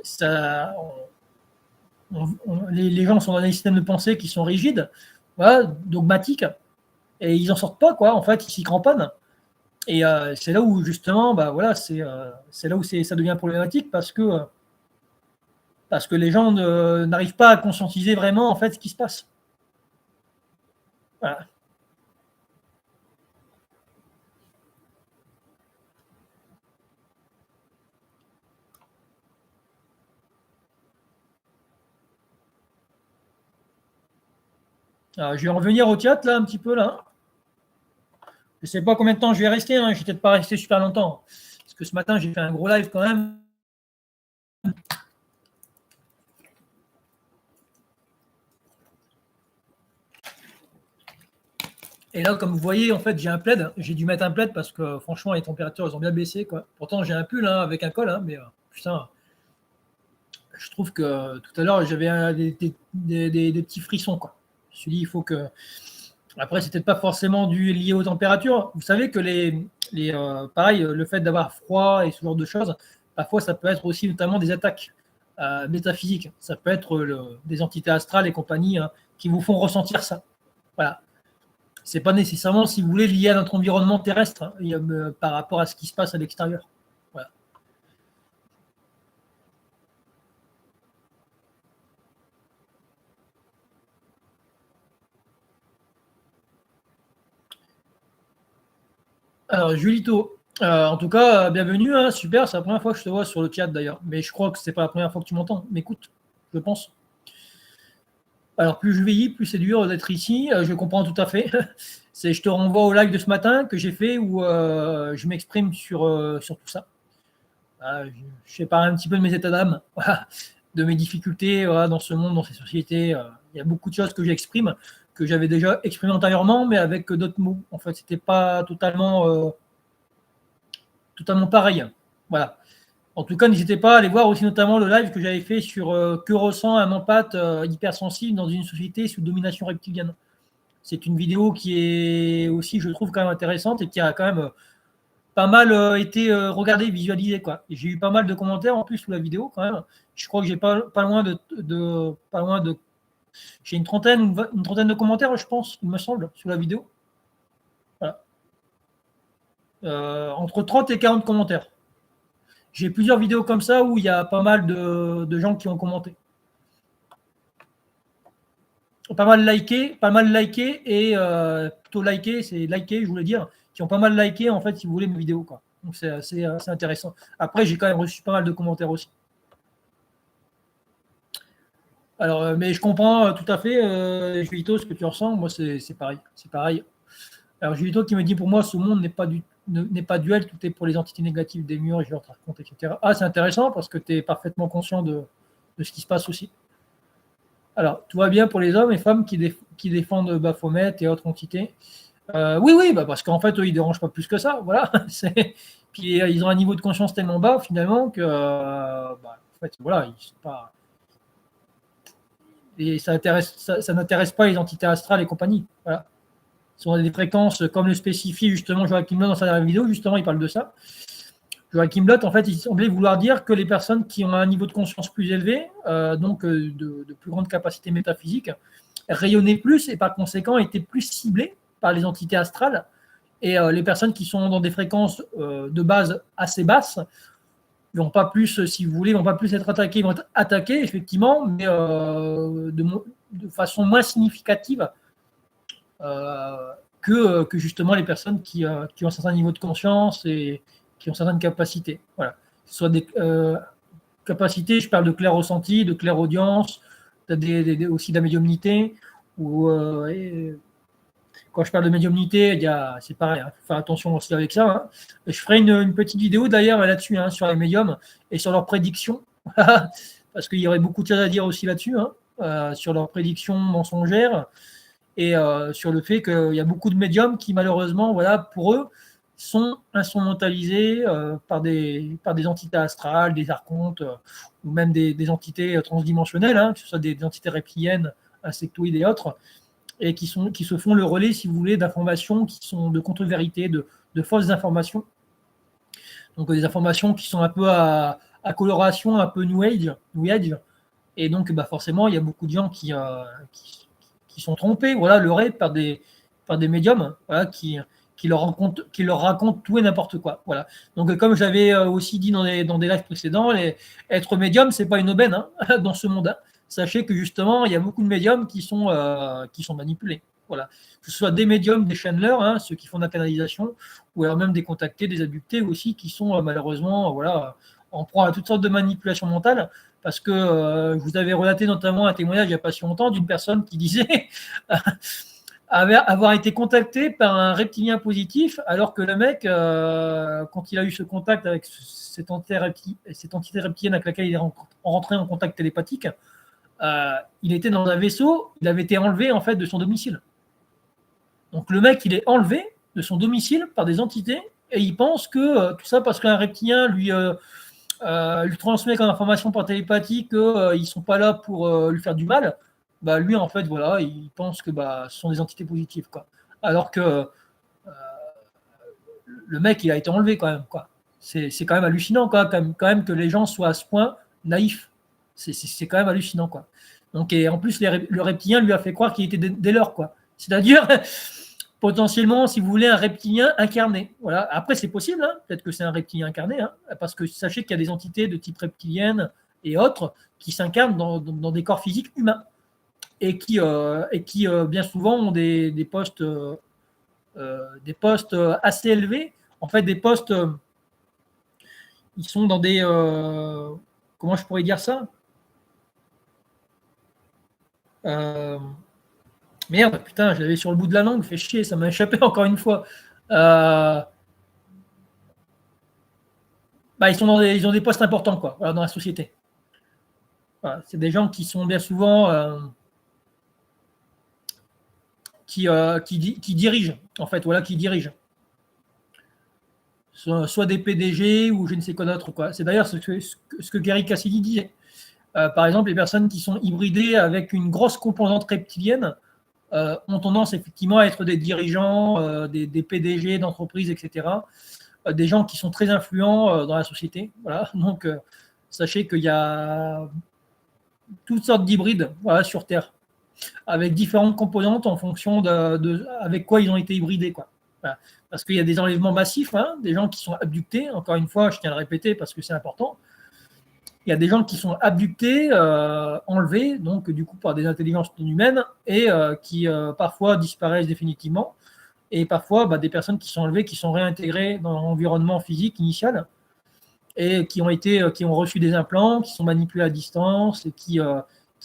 ça, les gens sont dans des systèmes de pensée qui sont rigides, voilà, dogmatiques, et ils en sortent pas, quoi. En fait, ils s'y cramponnent. Et c'est là où justement, bah voilà, c'est là où ça devient problématique parce que les gens n'arrivent pas à conscientiser vraiment en fait ce qui se passe. Voilà. Alors, je vais revenir au chat là un petit peu là. Je ne sais pas combien de temps je vais rester, hein. Je vais peut-être pas rester super longtemps. Parce que ce matin, j'ai fait un gros live quand même. Et là, comme vous voyez, en fait, j'ai un plaid. J'ai dû mettre un plaid parce que franchement, les températures, elles ont bien baissé, quoi. Pourtant, j'ai un pull hein, avec un col, hein, mais putain, je trouve que tout à l'heure, j'avais des petits frissons, quoi. Je me suis dit, il faut que. Après, c'est peut-être pas forcément lié aux températures. Vous savez que pareil, le fait d'avoir froid et ce genre de choses, parfois, ça peut être aussi notamment des attaques métaphysiques. Ça peut être des entités astrales et compagnie hein, qui vous font ressentir ça. Voilà. C'est pas nécessairement, si vous voulez, lié à notre environnement terrestre hein, par rapport à ce qui se passe à l'extérieur. Voilà. Alors, Julito, en tout cas, bienvenue, hein, super, c'est la première fois que je te vois sur le chat d'ailleurs, mais je crois que c'est pas la première fois que tu m'entends. Mais écoute, je pense. Alors, plus je vieillis, plus c'est dur d'être ici, je comprends tout à fait. Je te renvoie au live de ce matin que j'ai fait où je m'exprime sur tout ça. Je sépare un petit peu de mes états d'âme, voilà, de mes difficultés voilà, dans ce monde, dans ces sociétés. Il y a beaucoup de choses que j'exprime, que j'avais déjà exprimées antérieurement, mais avec d'autres mots. En fait, c'était pas totalement pareil. Voilà. En tout cas, n'hésitez pas à aller voir aussi notamment le live que j'avais fait sur que ressent un empath hypersensible dans une société sous domination reptilienne. C'est une vidéo qui est aussi, je trouve, quand même intéressante et qui a quand même pas mal été regardée, visualisée. Quoi. J'ai eu pas mal de commentaires en plus sous la vidéo quand même. Je crois que j'ai pas loin de j'ai une trentaine de commentaires, je pense, il me semble, sous la vidéo. Voilà. Entre 30 et 40 commentaires. J'ai plusieurs vidéos comme ça où il y a pas mal de gens qui ont commenté. Pas mal liké et plutôt liké, c'est liké, je voulais dire, qui ont pas mal liké en fait, si vous voulez, mes vidéos. Quoi. Donc c'est assez intéressant. Après, j'ai quand même reçu pas mal de commentaires aussi. Alors, mais je comprends tout à fait, Julito, ce que tu ressens. Moi, c'est pareil. C'est pareil. Alors, Julito qui me dit pour moi, ce monde n'est pas duel, tout est pour les entités négatives des murs, je leur raconte, etc. Ah, c'est intéressant parce que tu es parfaitement conscient de ce qui se passe aussi. Alors, tout va bien pour les hommes et femmes qui défendent Baphomet et autres entités. Oui, oui, bah, parce qu'en fait, eux, ils ne dérangent pas plus que ça. Voilà. Puis ils ont un niveau de conscience tellement bas, finalement, que bah, en fait, voilà, ils sont pas. Et ça n'intéresse pas les entités astrales et compagnie. Voilà. Ce sont des fréquences, comme le spécifie justement Joachim Lott dans sa dernière vidéo, justement, il parle de ça. Joachim Lott, en fait, il semblait vouloir dire que les personnes qui ont un niveau de conscience plus élevé, donc de plus grande capacité métaphysique, rayonnaient plus et par conséquent étaient plus ciblées par les entités astrales. Et les personnes qui sont dans des fréquences de base assez basses vont pas plus, si vous voulez, vont pas plus être attaquées, ils vont être attaquées effectivement, mais de façon moins significative que justement les personnes qui ont un certain niveau de conscience et qui ont certaines capacités. Voilà. Que ce soit des capacités, je parle de clair ressenti, de clair audience, aussi de la médiumnité. Ou, quand je parle de médiumnité, c'est pareil, il faut faire attention aussi avec ça. Hein. Je ferai une petite vidéo d'ailleurs là-dessus, hein, sur les médiums et sur leurs prédictions, parce qu'il y aurait beaucoup de choses à dire aussi là-dessus, hein, sur leurs prédictions mensongères et sur le fait qu'il y a beaucoup de médiums qui, malheureusement, voilà, pour eux, sont instrumentalisés par des entités astrales, des archontes, ou même des entités transdimensionnelles, hein, que ce soit des entités reptiliennes, insectoïdes et autres, et qui se font le relais, si vous voulez, d'informations qui sont de contre-vérité, de fausses informations. Donc des informations qui sont un peu à coloration, un peu New Age. Et donc, bah, forcément, il y a beaucoup de gens qui sont trompés, voilà, leurrés par des médiums, voilà, qui leur racontent tout et n'importe quoi. Voilà. Donc, comme j'avais aussi dit dans des lives précédents, être médium, c'est pas une aubaine, hein, dans ce monde. Hein. Sachez que justement, il y a beaucoup de médiums qui sont manipulés. Voilà. Que ce soit des médiums, des channelers, hein, ceux qui font de la canalisation, ou alors même des contactés, des abductés aussi, qui sont malheureusement voilà, en proie à toutes sortes de manipulations mentales. Parce que je vous avais relaté notamment un témoignage il n'y a pas si longtemps d'une personne qui disait avoir été contacté par un reptilien positif, alors que le mec, quand il a eu ce contact avec cette entité reptilienne avec laquelle il est rentré en contact télépathique, il était dans un vaisseau, il avait été enlevé en fait de son domicile. Donc le mec, il est enlevé de son domicile par des entités et il pense que tout ça parce qu'un reptilien lui transmet comme information par télépathie qu'ils ne sont pas là pour lui faire du mal. Bah, lui, en fait, voilà, il pense que bah, ce sont des entités positives. Quoi. Alors que le mec, il a été enlevé quand même. Quoi. C'est quand même hallucinant quoi, quand même que les gens soient à ce point naïfs. C'est quand même hallucinant. Quoi. Donc, et en plus, le reptilien lui a fait croire qu'il était des leurs. Quoi. C'est-à-dire, potentiellement, si vous voulez, un reptilien incarné. Voilà. Après, c'est possible, hein. Peut-être que c'est un reptilien incarné, hein, parce que sachez qu'il y a des entités de type reptilienne et autres qui s'incarnent dans des corps physiques humains et qui bien souvent ont des postes assez élevés. En fait, des postes, ils sont dans des... comment je pourrais dire ça Merde, putain, je l'avais sur le bout de la langue, fait chier, ça m'a échappé encore une fois. Bah, ils ont des postes importants quoi, voilà, dans la société. Voilà, c'est des gens qui sont bien souvent qui dirigent, en fait, voilà, qui dirigent. Soit des PDG ou je ne sais quoi d'autre. Quoi. C'est d'ailleurs ce que Gary Cassidy disait. Par exemple, les personnes qui sont hybridées avec une grosse composante reptilienne ont tendance effectivement à être des dirigeants, des PDG d'entreprises, etc. Des gens qui sont très influents dans la société. Voilà. Donc, sachez qu'il y a toutes sortes d'hybrides voilà, sur Terre, avec différentes composantes en fonction avec quoi ils ont été hybridés. Quoi. Voilà. Parce qu'il y a des enlèvements massifs, hein, des gens qui sont abductés, encore une fois, je tiens à le répéter parce que c'est important. Il y a des gens qui sont abductés, enlevés, donc du coup par des intelligences non humaines, et qui parfois disparaissent définitivement, et parfois des personnes qui sont enlevées, qui sont réintégrées dans l'environnement physique initial, et qui ont reçu des implants, qui sont manipulés à distance, et qui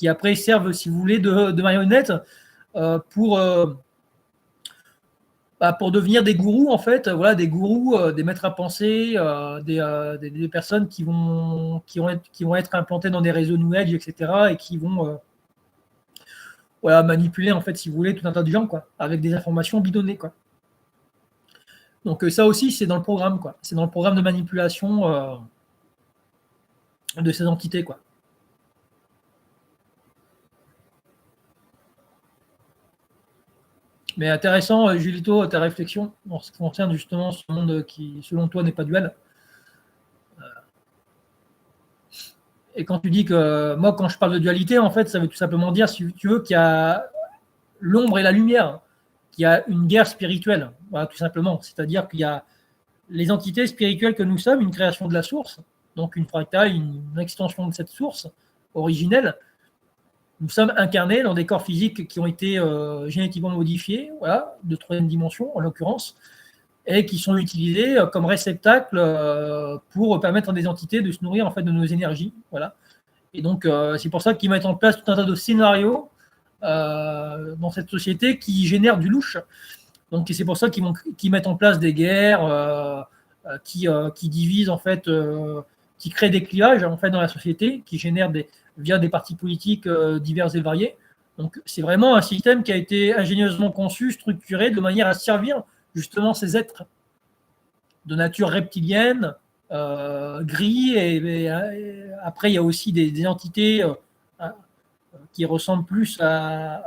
après servent, si vous voulez, de marionnettes pour devenir des gourous, en fait, voilà, des gourous, des maîtres à penser, des personnes qui vont être implantées dans des réseaux New Age, etc., et qui vont manipuler, en fait, si vous voulez, tout un tas de gens, quoi, avec des informations bidonnées, quoi. Donc ça aussi, c'est dans le programme, quoi. C'est dans le programme de manipulation de ces entités, quoi. Mais intéressant, Julito, ta réflexion en ce qui concerne justement ce monde qui, selon toi, n'est pas duel. Et quand tu dis que, moi, quand je parle de dualité, en fait, ça veut tout simplement dire, si tu veux, qu'il y a l'ombre et la lumière, qu'il y a une guerre spirituelle, voilà, tout simplement. C'est-à-dire qu'il y a les entités spirituelles que nous sommes, une création de la source, donc une fractale, une extension de cette source originelle. Nous sommes incarnés dans des corps physiques qui ont été génétiquement modifiés, voilà, de troisième dimension en l'occurrence, et qui sont utilisés comme réceptacles pour permettre à des entités de se nourrir en fait de nos énergies, voilà. Et donc c'est pour ça qu'ils mettent en place tout un tas de scénarios dans cette société qui génèrent du louche. Donc c'est pour ça qu'ils mettent en place des guerres, qui divisent en fait, qui créent des clivages en fait dans la société, qui génèrent via des partis politiques divers et variés. Donc c'est vraiment un système qui a été ingénieusement conçu, structuré de manière à servir justement ces êtres de nature reptilienne, gris, et après il y a aussi des entités qui ressemblent plus à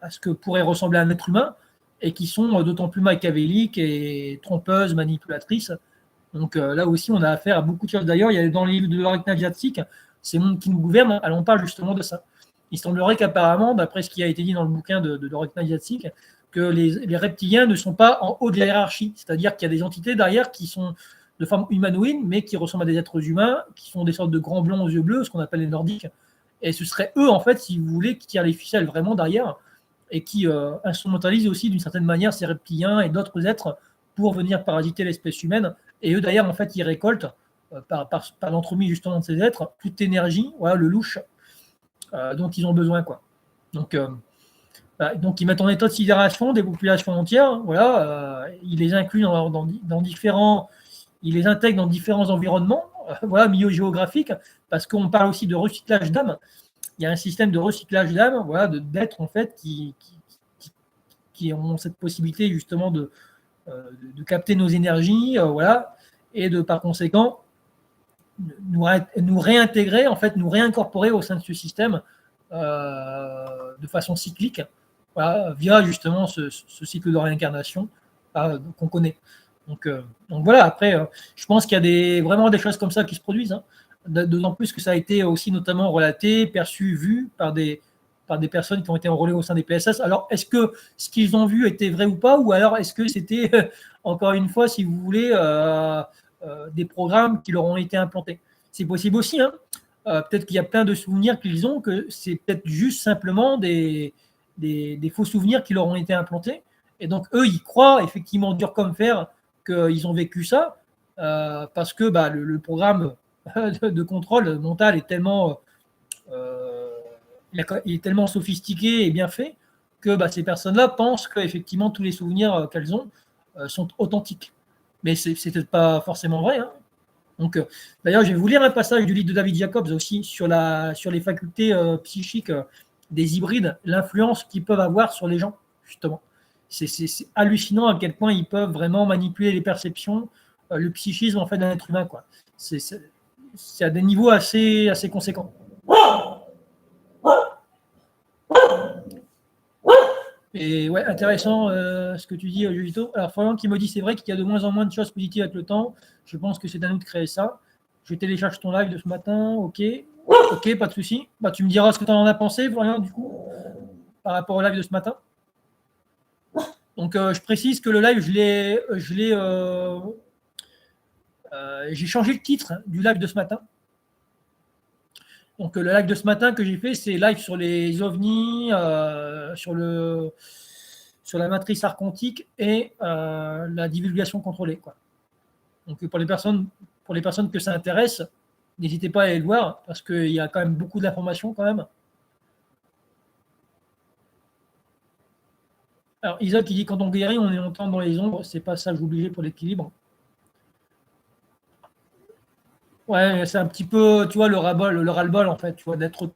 ce que pourrait ressembler un être humain, et qui sont d'autant plus machiavéliques et trompeuses, manipulatrices. Donc là aussi, on a affaire à beaucoup de choses. D'ailleurs, il y a dans les livres de l'Orek Naviatsik, ces mondes qui nous gouvernent, alors on parle justement de ça. Il semblerait qu'apparemment, d'après ce qui a été dit dans le bouquin de l'Orek Naviatsik, que les reptiliens ne sont pas en haut de la hiérarchie, c'est-à-dire qu'il y a des entités derrière qui sont de forme humanoïde, mais qui ressemblent à des êtres humains, qui sont des sortes de grands blonds aux yeux bleus, ce qu'on appelle les nordiques. Et ce serait eux, en fait, si vous voulez, qui tirent les ficelles vraiment derrière, et qui instrumentalisent aussi d'une certaine manière ces reptiliens et d'autres êtres pour venir parasiter l'espèce humaine. Et eux, d'ailleurs, en fait, ils récoltent, par l'entremise justement de ces êtres, toute énergie, voilà, le louche dont ils ont besoin, quoi. Donc, donc ils mettent en état de sidération des populations entières, voilà, ils les incluent dans différents, ils les intègrent dans différents environnements, voilà, milieux géographiques, parce qu'on parle aussi de recyclage d'âme. Il y a un système de recyclage d'âme, voilà, d'êtres en fait qui ont cette possibilité justement de capter nos énergies, voilà, et de par conséquent nous réintégrer, en fait, nous réincorporer au sein de ce système de façon cyclique, voilà, via justement ce cycle de réincarnation qu'on connaît. Donc voilà, après, je pense qu'il y a vraiment des choses comme ça qui se produisent, hein. D'autant plus que ça a été aussi notamment relaté, perçu, vu par des personnes qui ont été enrôlées au sein des PSS. Alors, est-ce que ce qu'ils ont vu était vrai ou pas, ou alors est-ce que c'était, encore une fois, si vous voulez, des programmes qui leur ont été implantés? C'est possible aussi, hein. Peut-être qu'il y a plein de souvenirs qu'ils ont, que c'est peut-être juste simplement des faux souvenirs qui leur ont été implantés. Et donc, eux, ils croient effectivement dur comme fer qu'ils ont vécu ça, parce que le programme de contrôle mental est tellement, il est tellement sophistiqué et bien fait que ces personnes-là pensent qu'effectivement tous les souvenirs qu'elles ont sont authentiques. Mais c'est peut-être pas forcément vrai, hein. Donc, d'ailleurs, je vais vous lire un passage du livre de David Jacobs aussi sur les facultés psychiques des hybrides, l'influence qu'ils peuvent avoir sur les gens, justement. C'est hallucinant à quel point ils peuvent vraiment manipuler les perceptions, le psychisme en fait d'un être humain, quoi. C'est à des niveaux assez conséquents. Et ouais, intéressant ce que tu dis, Julito. Alors, Florian qui me dit c'est vrai qu'il y a de moins en moins de choses positives avec le temps. Je pense que c'est à nous de créer ça. Je télécharge ton live de ce matin. Ok, pas de souci. Tu me diras ce que tu en as pensé, Florian, du coup, par rapport au live de ce matin. Donc, je précise que le live, j'ai changé le titre du live de ce matin. Donc, le live de ce matin que j'ai fait, c'est live sur les ovnis, sur la matrice archontique et la divulgation contrôlée, quoi. Donc, pour les personnes que ça intéresse, n'hésitez pas à aller le voir, parce qu'il y a quand même beaucoup d'informations quand même. Alors, Isaac qui dit quand on guérit, on est longtemps dans les ombres, c'est passage obligé pour l'équilibre. Ouais, c'est un petit peu, tu vois, le ras-le-bol, en fait, tu vois, d'être,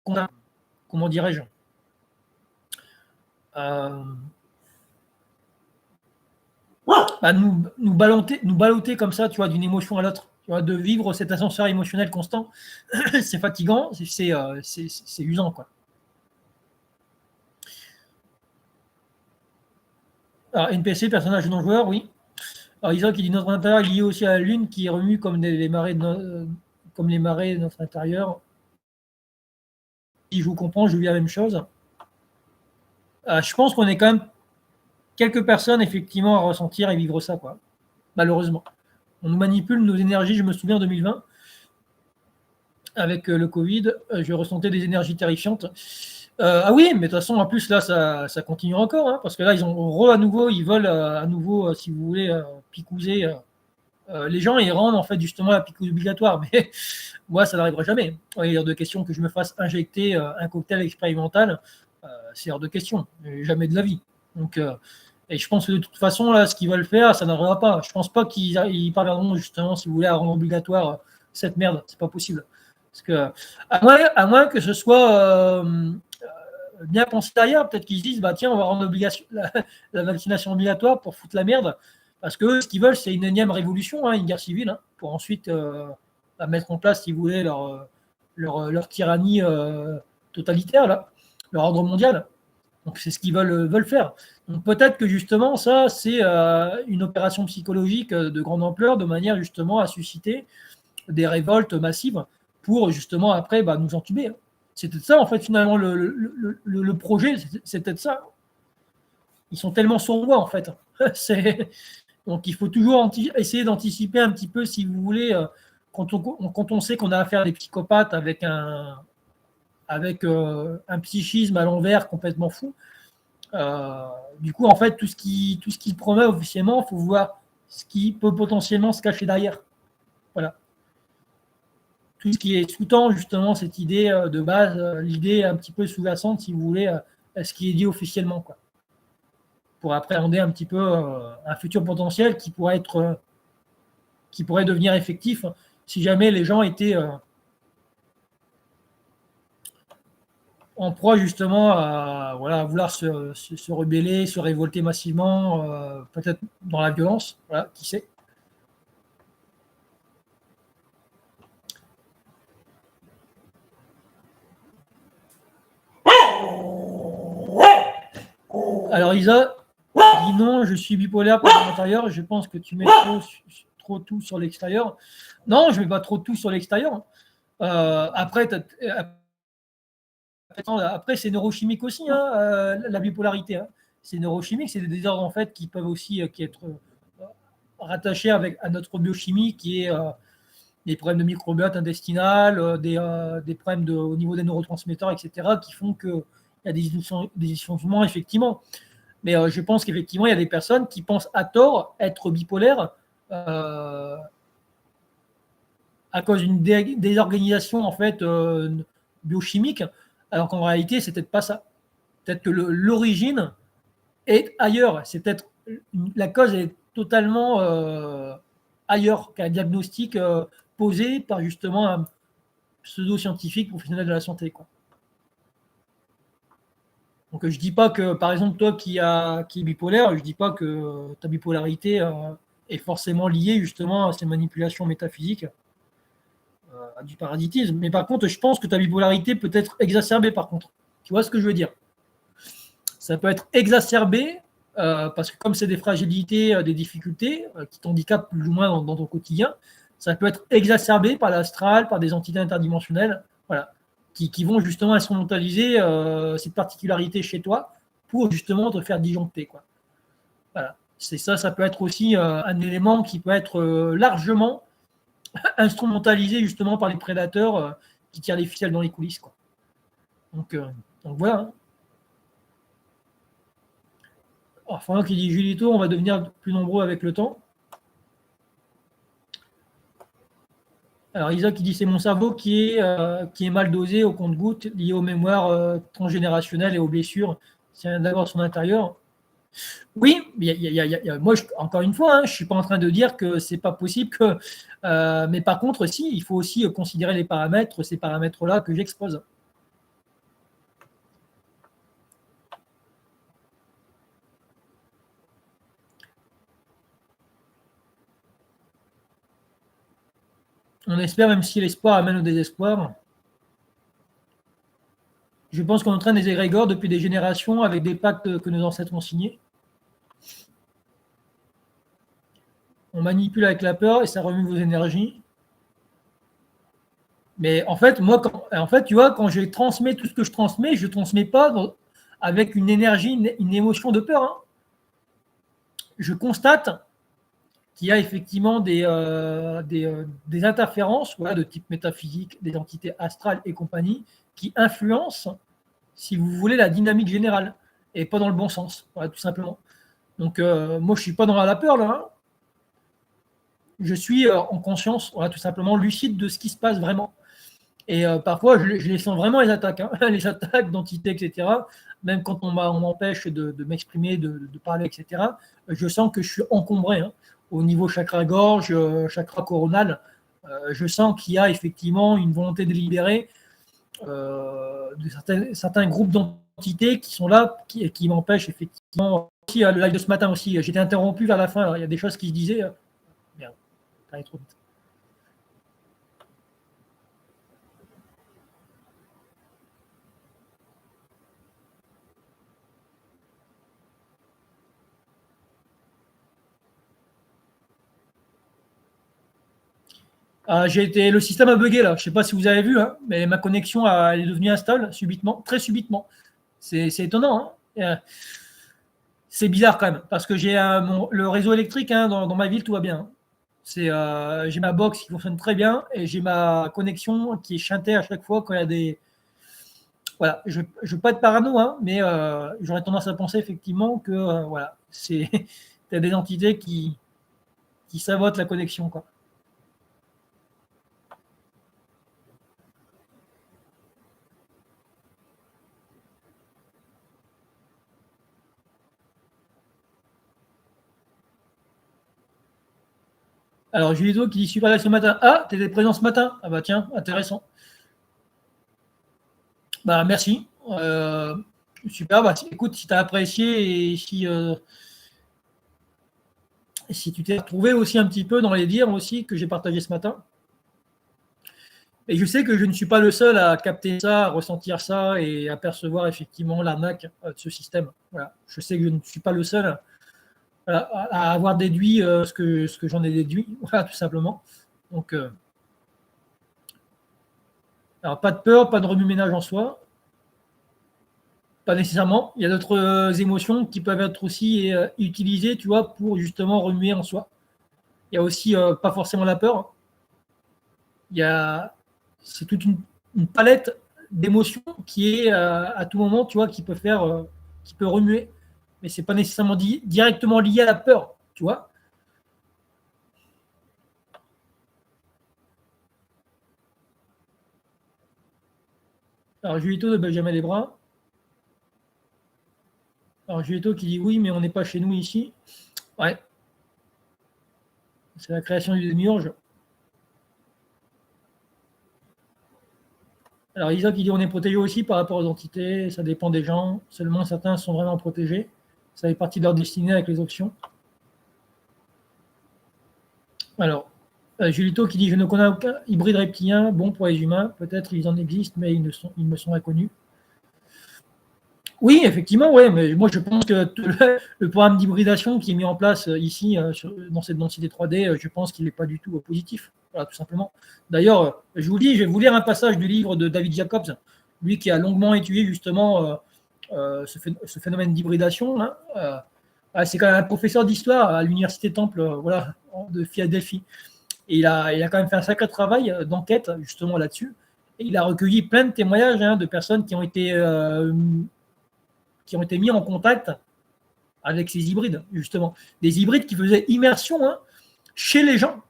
comment dirais-je, nous balloter comme ça, tu vois, d'une émotion à l'autre. Tu vois, de vivre cet ascenseur émotionnel constant, c'est fatigant, c'est usant, quoi. Alors, NPC, personnage non joueur, oui. Alors, Isaac qui dit notre intérieur est lié aussi à la Lune qui remue comme les marées comme les marées de notre intérieur. Si je vous comprends, je vis la même chose. Je pense qu'on est quand même quelques personnes, effectivement, à ressentir et vivre ça, quoi. Malheureusement. On nous manipule nos énergies, je me souviens en 2020, avec le Covid, je ressentais des énergies terrifiantes. Ah oui, mais de toute façon, en plus, là, ça continue encore, hein, parce que là, à nouveau, ils veulent à nouveau, si vous voulez, picouser les gens et rendre, en fait, justement, la picouse obligatoire. Mais moi, ça n'arrivera jamais. Il est hors de question que je me fasse injecter un cocktail expérimental. C'est hors de question. Jamais de la vie. Donc, et je pense que de toute façon, là, ce qu'ils veulent faire, ça n'arrivera pas. Je pense pas qu'ils parviendront, justement, si vous voulez, à rendre obligatoire cette merde. C'est pas possible. Parce que, à moins que ce soit bien pensé derrière, peut-être qu'ils se disent, bah tiens, on va rendre la vaccination obligatoire pour foutre la merde. Parce que ce qu'ils veulent, c'est une énième révolution, hein, une guerre civile, hein, pour ensuite mettre en place, si vous voulez, leur tyrannie totalitaire, là, leur ordre mondial. Donc c'est ce qu'ils veulent faire. Donc peut-être que justement, ça, c'est une opération psychologique de grande ampleur, de manière justement à susciter des révoltes massives pour justement après nous entuber. Hein. C'est peut-être ça, en fait, finalement, le projet, c'est peut-être ça. Ils sont tellement sournois, en fait. Donc il faut toujours essayer d'anticiper un petit peu, si vous voulez, quand on sait qu'on a affaire à des psychopathes avec un psychisme à l'envers complètement fou. Du coup, en fait, tout ce qu'il promet officiellement, il faut voir ce qui peut potentiellement se cacher derrière. Voilà. Tout ce qui est sous-tend justement cette idée de base, l'idée un petit peu sous-jacente, si vous voulez, à ce qui est dit officiellement, quoi. Pour appréhender un petit peu un futur potentiel qui pourrait devenir effectif si jamais les gens étaient en proie justement à vouloir se rebeller, se révolter massivement, peut-être dans la violence, voilà, qui sait. Alors Isa dit non, je suis bipolaire par l'intérieur, je pense que tu mets trop tout sur l'extérieur. Non, je ne mets pas trop tout sur l'extérieur. Après, c'est neurochimique aussi, hein, la bipolarité. Hein. C'est neurochimique, c'est des désordres en fait qui peuvent aussi être rattachés à notre biochimie, qui est des problèmes de microbiote intestinal, des problèmes au niveau des neurotransmetteurs, etc., qui font qu'il y a des dysfonctionnements, effectivement. Mais je pense qu'effectivement, il y a des personnes qui pensent à tort être bipolaires à cause d'une désorganisation en fait biochimique, alors qu'en réalité, c'est peut-être pas ça. Peut-être que l'origine est ailleurs. C'est peut-être la cause est totalement ailleurs qu'un diagnostic posé par justement un pseudo-scientifique professionnel de la santé, quoi. Donc je dis pas que, par exemple, toi qui est bipolaire, je dis pas que ta bipolarité est forcément liée justement à ces manipulations métaphysiques, à du parasitisme. Mais par contre, je pense que ta bipolarité peut être exacerbée par contre. Tu vois ce que je veux dire? Ça peut être exacerbé parce que comme c'est des fragilités, des difficultés qui t'handicapent plus ou moins dans ton quotidien, ça peut être exacerbé par l'astral, par des entités interdimensionnelles, voilà, qui vont justement instrumentaliser cette particularité chez toi pour justement te faire disjoncter, quoi. Voilà. C'est ça, ça peut être aussi un élément qui peut être largement instrumentalisé justement par les prédateurs qui tirent les ficelles dans les coulisses, quoi. Donc voilà. Hein. Alors, Fernand qui dit Julito, on va devenir plus nombreux avec le temps. Alors, Isaac qui dit c'est mon cerveau qui est mal dosé au compte-gouttes, lié aux mémoires transgénérationnelles et aux blessures. C'est d'avoir son intérieur. Oui, moi, encore une fois, hein, je ne suis pas en train de dire que c'est pas possible que. Mais par contre, si, il faut aussi considérer les paramètres, ces paramètres-là que j'expose. On espère, même si l'espoir amène au désespoir. Je pense qu'on entraîne des égrégores depuis des générations avec des pactes que nos ancêtres ont signés. On manipule avec la peur et ça remue vos énergies. Mais en fait, moi, tu vois, quand je transmets tout ce que je transmets pas avec une énergie, une émotion de peur. Hein. Je constate qu'il y a effectivement des interférences de type métaphysique, des entités astrales et compagnie, qui influencent, si vous voulez, la dynamique générale, et pas dans le bon sens, tout simplement. Donc, moi, je ne suis pas dans la peur, là. Hein. Je suis en conscience, tout simplement, lucide de ce qui se passe vraiment. Et parfois, je les sens vraiment, les attaques, hein, les attaques d'entités, etc. Même quand on m'empêche de m'exprimer, de parler, etc. Je sens que je suis encombré. Hein. Au niveau chakra-gorge, chakra coronal, je sens qu'il y a effectivement une volonté délibérée de certains groupes d'entités qui sont là, qui m'empêchent effectivement. Aussi, le live de ce matin aussi, j'étais interrompu vers la fin. Alors, il y a des choses qui se disaient. Merde, ça allait trop vite. Le système a bugué là. Je ne sais pas si vous avez vu, hein, mais ma connexion elle est devenue instable subitement, très subitement. C'est étonnant. Hein. C'est bizarre quand même, parce que j'ai le réseau électrique hein, dans ma ville, tout va bien. J'ai ma box qui fonctionne très bien et j'ai ma connexion qui est chantée à chaque fois quand il y a des. Voilà, je ne veux pas être parano, hein, mais j'aurais tendance à penser effectivement que voilà, il y a des entités qui sabotent la connexion, quoi. Alors, Julito qui dit super live ce matin. Ah, tu étais présent ce matin. Ah bah tiens, intéressant. Bah merci. Super. Bah, écoute, si tu as apprécié et si tu t'es retrouvé aussi un petit peu dans les dires aussi que j'ai partagé ce matin. Et je sais que je ne suis pas le seul à capter ça, à ressentir ça et à percevoir effectivement l'arnaque de ce système. Voilà. Je sais que je ne suis pas le seul à avoir déduit ce que j'en ai déduit, voilà, tout simplement. Donc, alors, pas de peur, pas de remue-ménage en soi, pas nécessairement. Il y a d'autres émotions qui peuvent être aussi utilisées, tu vois, pour justement remuer en soi. Il y a aussi pas forcément la peur. C'est toute une palette d'émotions qui est à tout moment, tu vois, qui peut remuer, mais c'est pas nécessairement directement lié à la peur, tu vois. Alors Julito de Benjamin Desbras. Alors Julito qui dit oui, mais on n'est pas chez nous ici. Ouais. C'est la création du démiurge. Alors Isa qui dit on est protégé aussi par rapport aux entités, ça dépend des gens, seulement certains sont vraiment protégés. Ça fait partie de leur destinée avec les options. Alors, Julito qui dit je ne connais aucun hybride reptilien bon pour les humains, peut-être ils en existent, mais ils me sont inconnus. Oui, effectivement, ouais, mais moi je pense que le programme d'hybridation qui est mis en place ici dans cette densité 3D, je pense qu'il n'est pas du tout positif, voilà, tout simplement. D'ailleurs, je vous dis, je vais vous lire un passage du livre de David Jacobs, lui qui a longuement étudié justement ce phénomène d'hybridation. Hein, c'est quand même un professeur d'histoire à l'université Temple, voilà, de Philadelphie. Et il a quand même fait un sacré travail d'enquête justement là-dessus. Et il a recueilli plein de témoignages hein, de personnes qui ont été mis en contact avec ces hybrides, justement. Des hybrides qui faisaient immersion hein, chez les gens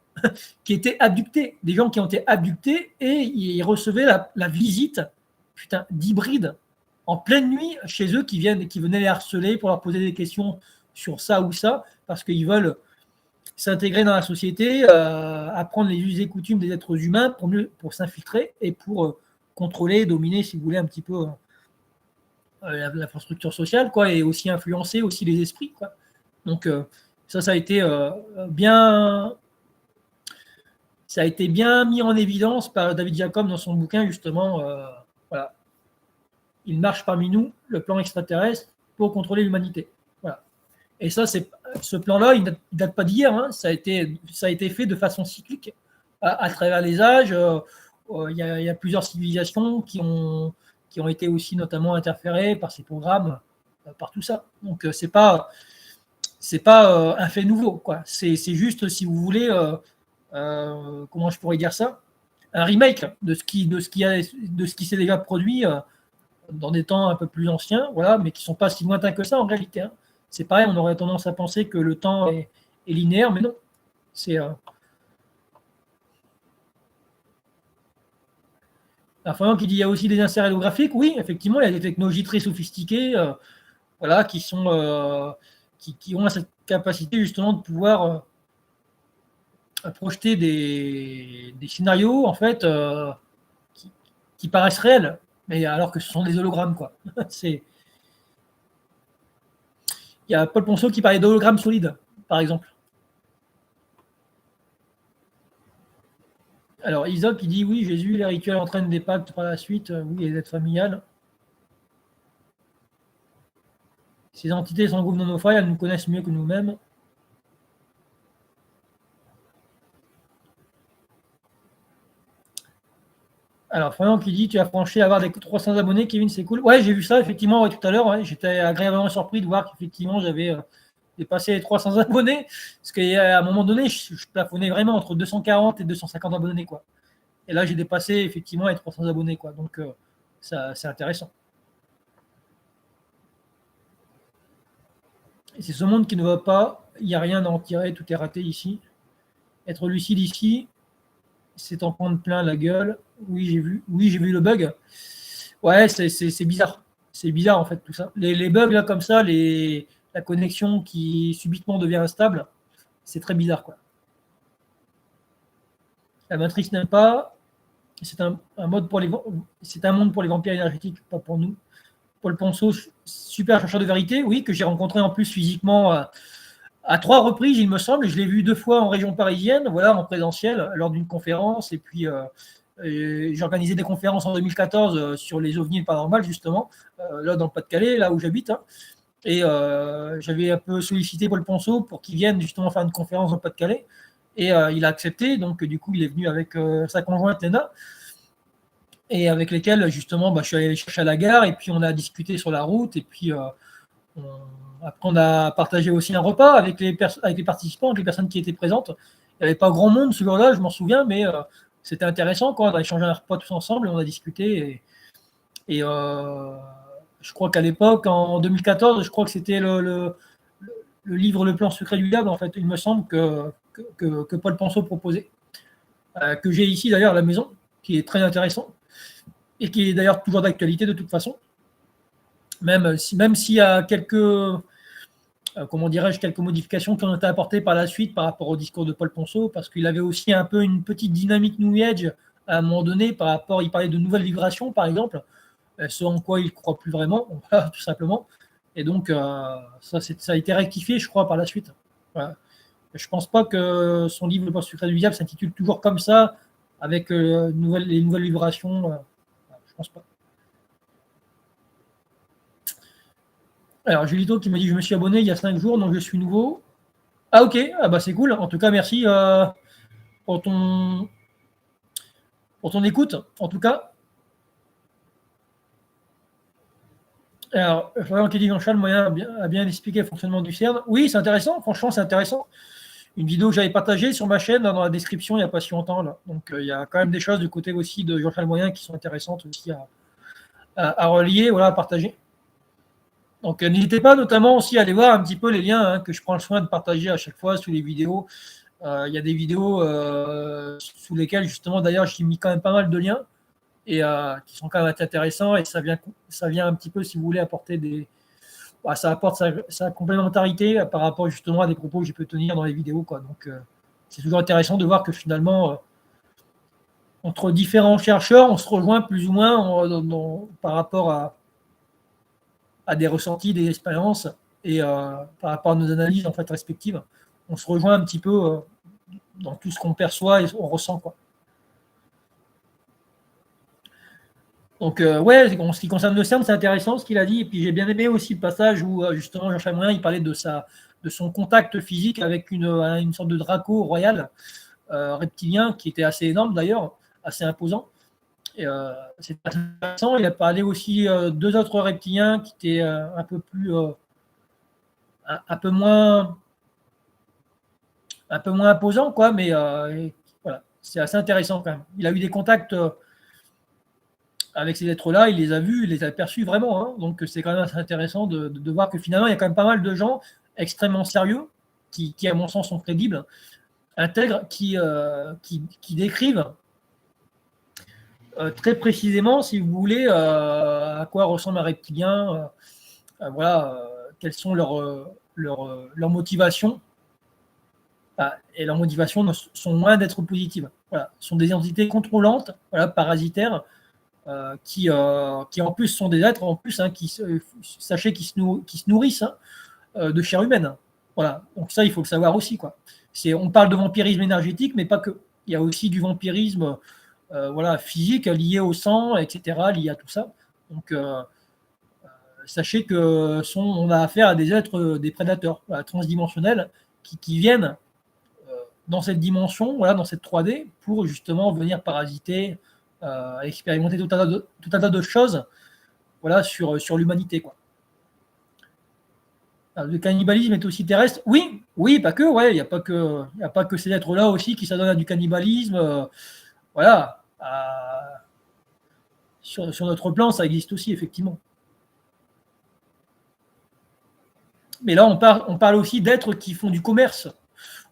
qui étaient abductés. Des gens qui ont été abductés et ils recevaient la visite d'hybrides en pleine nuit chez eux qui venaient les harceler pour leur poser des questions sur ça ou ça, parce qu'ils veulent s'intégrer dans la société, apprendre les us et coutumes des êtres humains pour s'infiltrer et pour contrôler, dominer, si vous voulez, un petit peu l'infrastructure sociale, quoi, et aussi influencer aussi les esprits, quoi. Donc ça a été bien. Ça a été bien mis en évidence par David Jacob dans son bouquin, justement. Voilà. Il marche parmi nous, le plan extraterrestre, pour contrôler l'humanité. Voilà. Et ça, ce plan-là, il ne date pas d'hier. Hein. Ça a été fait de façon cyclique à travers les âges. Il y a plusieurs civilisations qui ont été aussi notamment interférées par ces programmes, par tout ça. Donc, c'est pas un fait nouveau, quoi. C'est juste, si vous voulez, comment je pourrais dire ça, un remake de ce qui s'est déjà produit dans des temps un peu plus anciens, voilà, mais qui sont pas si lointains que ça en réalité. Hein. C'est pareil, on aurait tendance à penser que le temps est linéaire, mais non. C'est enfin, qui dit il y a aussi des inserts holographiques. Oui, effectivement, il y a des technologies très sophistiquées, voilà, qui ont cette capacité justement de pouvoir projeter des scénarios en fait qui paraissent réels, mais alors que ce sont des hologrammes, quoi. Il y a Paul Ponceau qui parlait d'hologrammes solides, par exemple. Alors, Isaac qui dit oui, Jésus, les rituels entraînent des pactes par la suite, oui, et les aides familiales. Ces entités s'engouffrent dans nos failles, elles nous connaissent mieux que nous-mêmes. Alors, Florian qui dit tu as franchi à avoir des 300 abonnés, Kevin, c'est cool. Ouais, j'ai vu ça, effectivement, ouais, tout à l'heure. Ouais, j'étais agréablement surpris de voir qu'effectivement, j'avais dépassé les 300 abonnés. Parce qu'à un moment donné, je plafonnais vraiment entre 240 et 250 abonnés, quoi. Et là, j'ai dépassé effectivement les 300 abonnés, quoi. Donc, c'est intéressant. Et c'est ce monde qui ne va pas. Il n'y a rien à en tirer, tout est raté ici. Être lucide ici, c'est en prendre plein la gueule. Oui, j'ai vu le bug. Ouais, c'est bizarre. C'est bizarre en fait tout ça. Les bugs là comme ça, la connexion qui subitement devient instable, c'est très bizarre quoi. La matrice n'aime pas. C'est un monde pour les vampires énergétiques, pas pour nous. Paul Ponceau, super chercheur de vérité, oui, que j'ai rencontré en plus physiquement à 3 reprises, il me semble. Je l'ai vu 2 fois en région parisienne, voilà, en présentiel, lors d'une conférence. Et puis, j'ai organisé des conférences en 2014 sur les ovnis paranormales, justement, là dans le Pas-de-Calais, là où j'habite. Hein. Et j'avais un peu sollicité Paul Ponceau pour qu'il vienne justement faire une conférence dans le Pas-de-Calais. Et il a accepté. Donc, du coup, il est venu avec sa conjointe Léna et avec lesquels justement je suis allé les chercher à la gare et puis on a discuté sur la route et puis après on a partagé aussi un repas avec les participants, avec les personnes qui étaient présentes. Il n'y avait pas grand monde ce jour-là, je m'en souviens, mais c'était intéressant quoi. On a échangé un repas tous ensemble et on a discuté et je crois qu'à l'époque, en 2014, je crois que c'était le livre Le plan secret du diable, en fait, il me semble que Paul Ponceau proposait, que j'ai ici d'ailleurs à la maison, qui est très intéressant et qui est d'ailleurs toujours d'actualité de toute façon. Même s'il y a quelques modifications qui ont été apportées par la suite par rapport au discours de Paul Ponceau, parce qu'il avait aussi un peu une petite dynamique New Age à un moment donné par rapport, il parlait de nouvelles vibrations par exemple, ce en quoi il ne croit plus vraiment, voilà, tout simplement. Et donc, ça a été rectifié, je crois, par la suite. Voilà. Je ne pense pas que son livre Le poste secret du diable s'intitule toujours comme ça, avec les nouvelles vibrations. Je ne pense pas. Alors, Julito qui m'a dit je me suis abonné il y a 5 jours, donc je suis nouveau. Ah, ok, ah, bah, c'est cool. En tout cas, merci pour, ton, pour ton écoute, en tout cas. Alors, Florian qui dit Jean-Charles Moyen a bien expliqué le fonctionnement du CERN. Oui, c'est intéressant, franchement, c'est intéressant. Une vidéo que j'avais partagée sur ma chaîne, là, dans la description, il n'y a pas si longtemps. Là. Donc, il y a quand même des choses du côté aussi de Jean-Charles Moyen qui sont intéressantes aussi à relier, voilà, à partager. Donc, n'hésitez pas notamment aussi à aller voir un petit peu les liens hein, que je prends le soin de partager à chaque fois sous les vidéos. Il y a des vidéos sous lesquelles, justement, d'ailleurs, j'ai mis quand même pas mal de liens et qui sont quand même intéressants et ça vient un petit peu, si vous voulez, apporter des. Bah, ça apporte sa complémentarité par rapport justement à des propos que je peux tenir dans les vidéos. Quoi. Donc, c'est toujours intéressant de voir que finalement, entre différents chercheurs, on se rejoint plus ou moins par rapport à des ressentis, des expériences et par rapport à nos analyses en fait respectives. On se rejoint un petit peu dans tout ce qu'on perçoit et on ressent, quoi. Donc, ouais, en ce qui concerne le CERN, c'est intéressant ce qu'il a dit. Et puis, j'ai bien aimé aussi le passage où, justement, Jean Chamoyen, il parlait de son contact physique avec une sorte de Draco royal reptilien qui était assez énorme d'ailleurs, assez imposant. Et c'est intéressant. Il a parlé aussi deux autres reptiliens qui étaient un peu plus, un peu moins imposants, quoi. Mais voilà, c'est assez intéressant quand même. Il a eu des contacts avec ces êtres-là, il les a vus, il les a perçus vraiment. Hein. Donc c'est quand même assez intéressant de voir que finalement, il y a quand même pas mal de gens extrêmement sérieux, qui à mon sens, sont crédibles, intègres, qui décrivent très précisément, si vous voulez, à quoi ressemble un reptilien, voilà, quelles sont leurs motivations. Et leurs motivations sont loin d'être positives. Voilà. Ce sont des entités contrôlantes, voilà, parasitaires, qui en plus sont des êtres en plus, hein, sachez qu'ils se nourrissent, hein, de chair humaine. Voilà. Donc ça, il faut le savoir aussi, quoi. On parle de vampirisme énergétique, mais pas que. Il y a aussi du vampirisme voilà, physique lié au sang, etc., lié à tout ça. Donc sachez que on a affaire à des êtres, des prédateurs, voilà, transdimensionnels, qui viennent dans cette dimension, voilà, dans cette 3D, pour justement venir parasiter, expérimenter tout un tas de choses, voilà, sur l'humanité, quoi. Alors, le cannibalisme est aussi terrestre. Oui, oui, pas que, ouais, il n'y a pas que ces êtres-là aussi qui s'adonnent à du cannibalisme. Voilà. Sur notre plan, ça existe aussi, effectivement. Mais là, on parle aussi d'êtres qui font du commerce.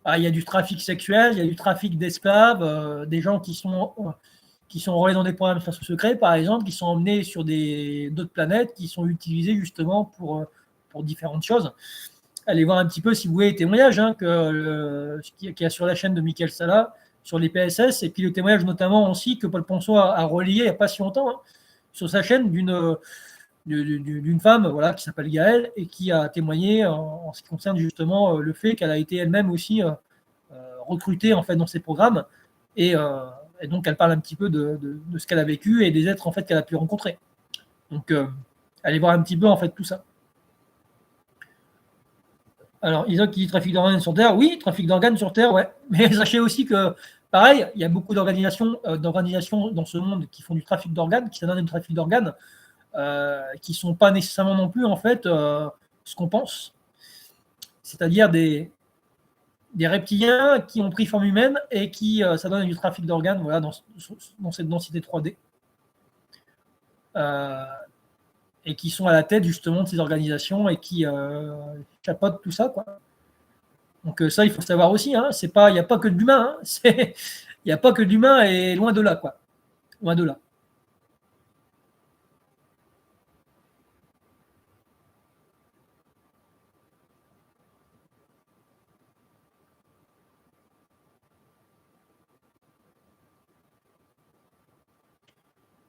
Il y a du trafic sexuel, il y a du trafic d'esclaves, des gens qui sont enrôlés dans des programmes spatiaux secrets, par exemple, qui sont emmenés sur d'autres planètes, qui sont utilisés justement pour différentes choses. Allez voir un petit peu, si vous voulez, les témoignages hein, qu'il y a sur la chaîne de Michael Sala, sur les PSS, et puis le témoignage notamment aussi que Paul Ponceau a relayé il n'y a pas si longtemps, hein, sur sa chaîne d'une femme, voilà, qui s'appelle Gaëlle et qui a témoigné en ce qui concerne justement le fait qu'elle a été elle-même aussi recrutée en fait dans ces programmes et donc elle parle un petit peu de ce qu'elle a vécu et des êtres en fait qu'elle a pu rencontrer. Donc allez voir un petit peu en fait tout ça. Alors Isaac qui dit trafic d'organes sur Terre, oui, trafic d'organes sur Terre, ouais. Mais sachez aussi que pareil, il y a beaucoup d'organisations dans ce monde qui font du trafic d'organes, qui s'adonnent du trafic d'organes. Qui ne sont pas nécessairement non plus en fait ce qu'on pense, c'est-à-dire des reptiliens qui ont pris forme humaine et qui s'adonnent du trafic d'organes, voilà, dans cette densité 3D, et qui sont à la tête justement de ces organisations et qui chapeautent tout ça, quoi. Donc ça, il faut savoir aussi, hein, il n'y a pas que de l'humain, hein, il n'y a pas que de l'humain et loin de là, quoi. Loin de là.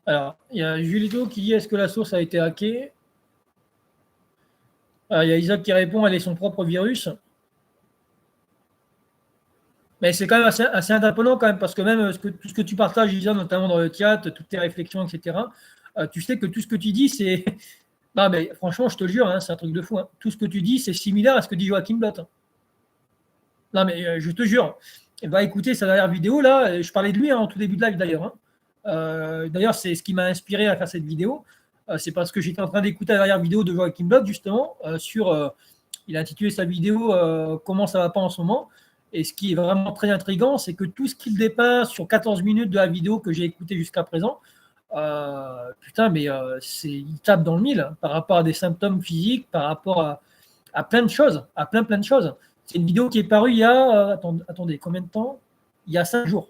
Alors, il y a Julito qui dit est-ce que la source a été hackée? Il y a Isaac qui répond elle est son propre virus. Mais c'est quand même assez interpellant quand même, parce que même tout ce que tu partages, Isaac, notamment dans le chat, toutes tes réflexions, etc., tu sais que tout ce que tu dis, c'est. Non, mais franchement, je te le jure, hein, c'est un truc de fou. Hein. Tout ce que tu dis, c'est similaire à ce que dit Joachim Blott. Hein. Non, mais je te jure. Va écouter sa dernière vidéo, là. Je parlais de lui hein, en tout début de live, d'ailleurs. Hein. D'ailleurs, c'est ce qui m'a inspiré à faire cette vidéo. C'est parce que j'étais en train d'écouter la dernière vidéo de Joachim Blott, justement, il a intitulé sa vidéo Comment ça va pas en ce moment. Et ce qui est vraiment très intriguant, c'est que tout ce qu'il dépeint sur 14 minutes de la vidéo que j'ai écoutée jusqu'à présent, putain, mais il tape dans le mille hein, par rapport à des symptômes physiques, par rapport à plein de choses, à plein de choses. C'est une vidéo qui est parue il y a, attendez, combien de temps? Il y a 5 jours.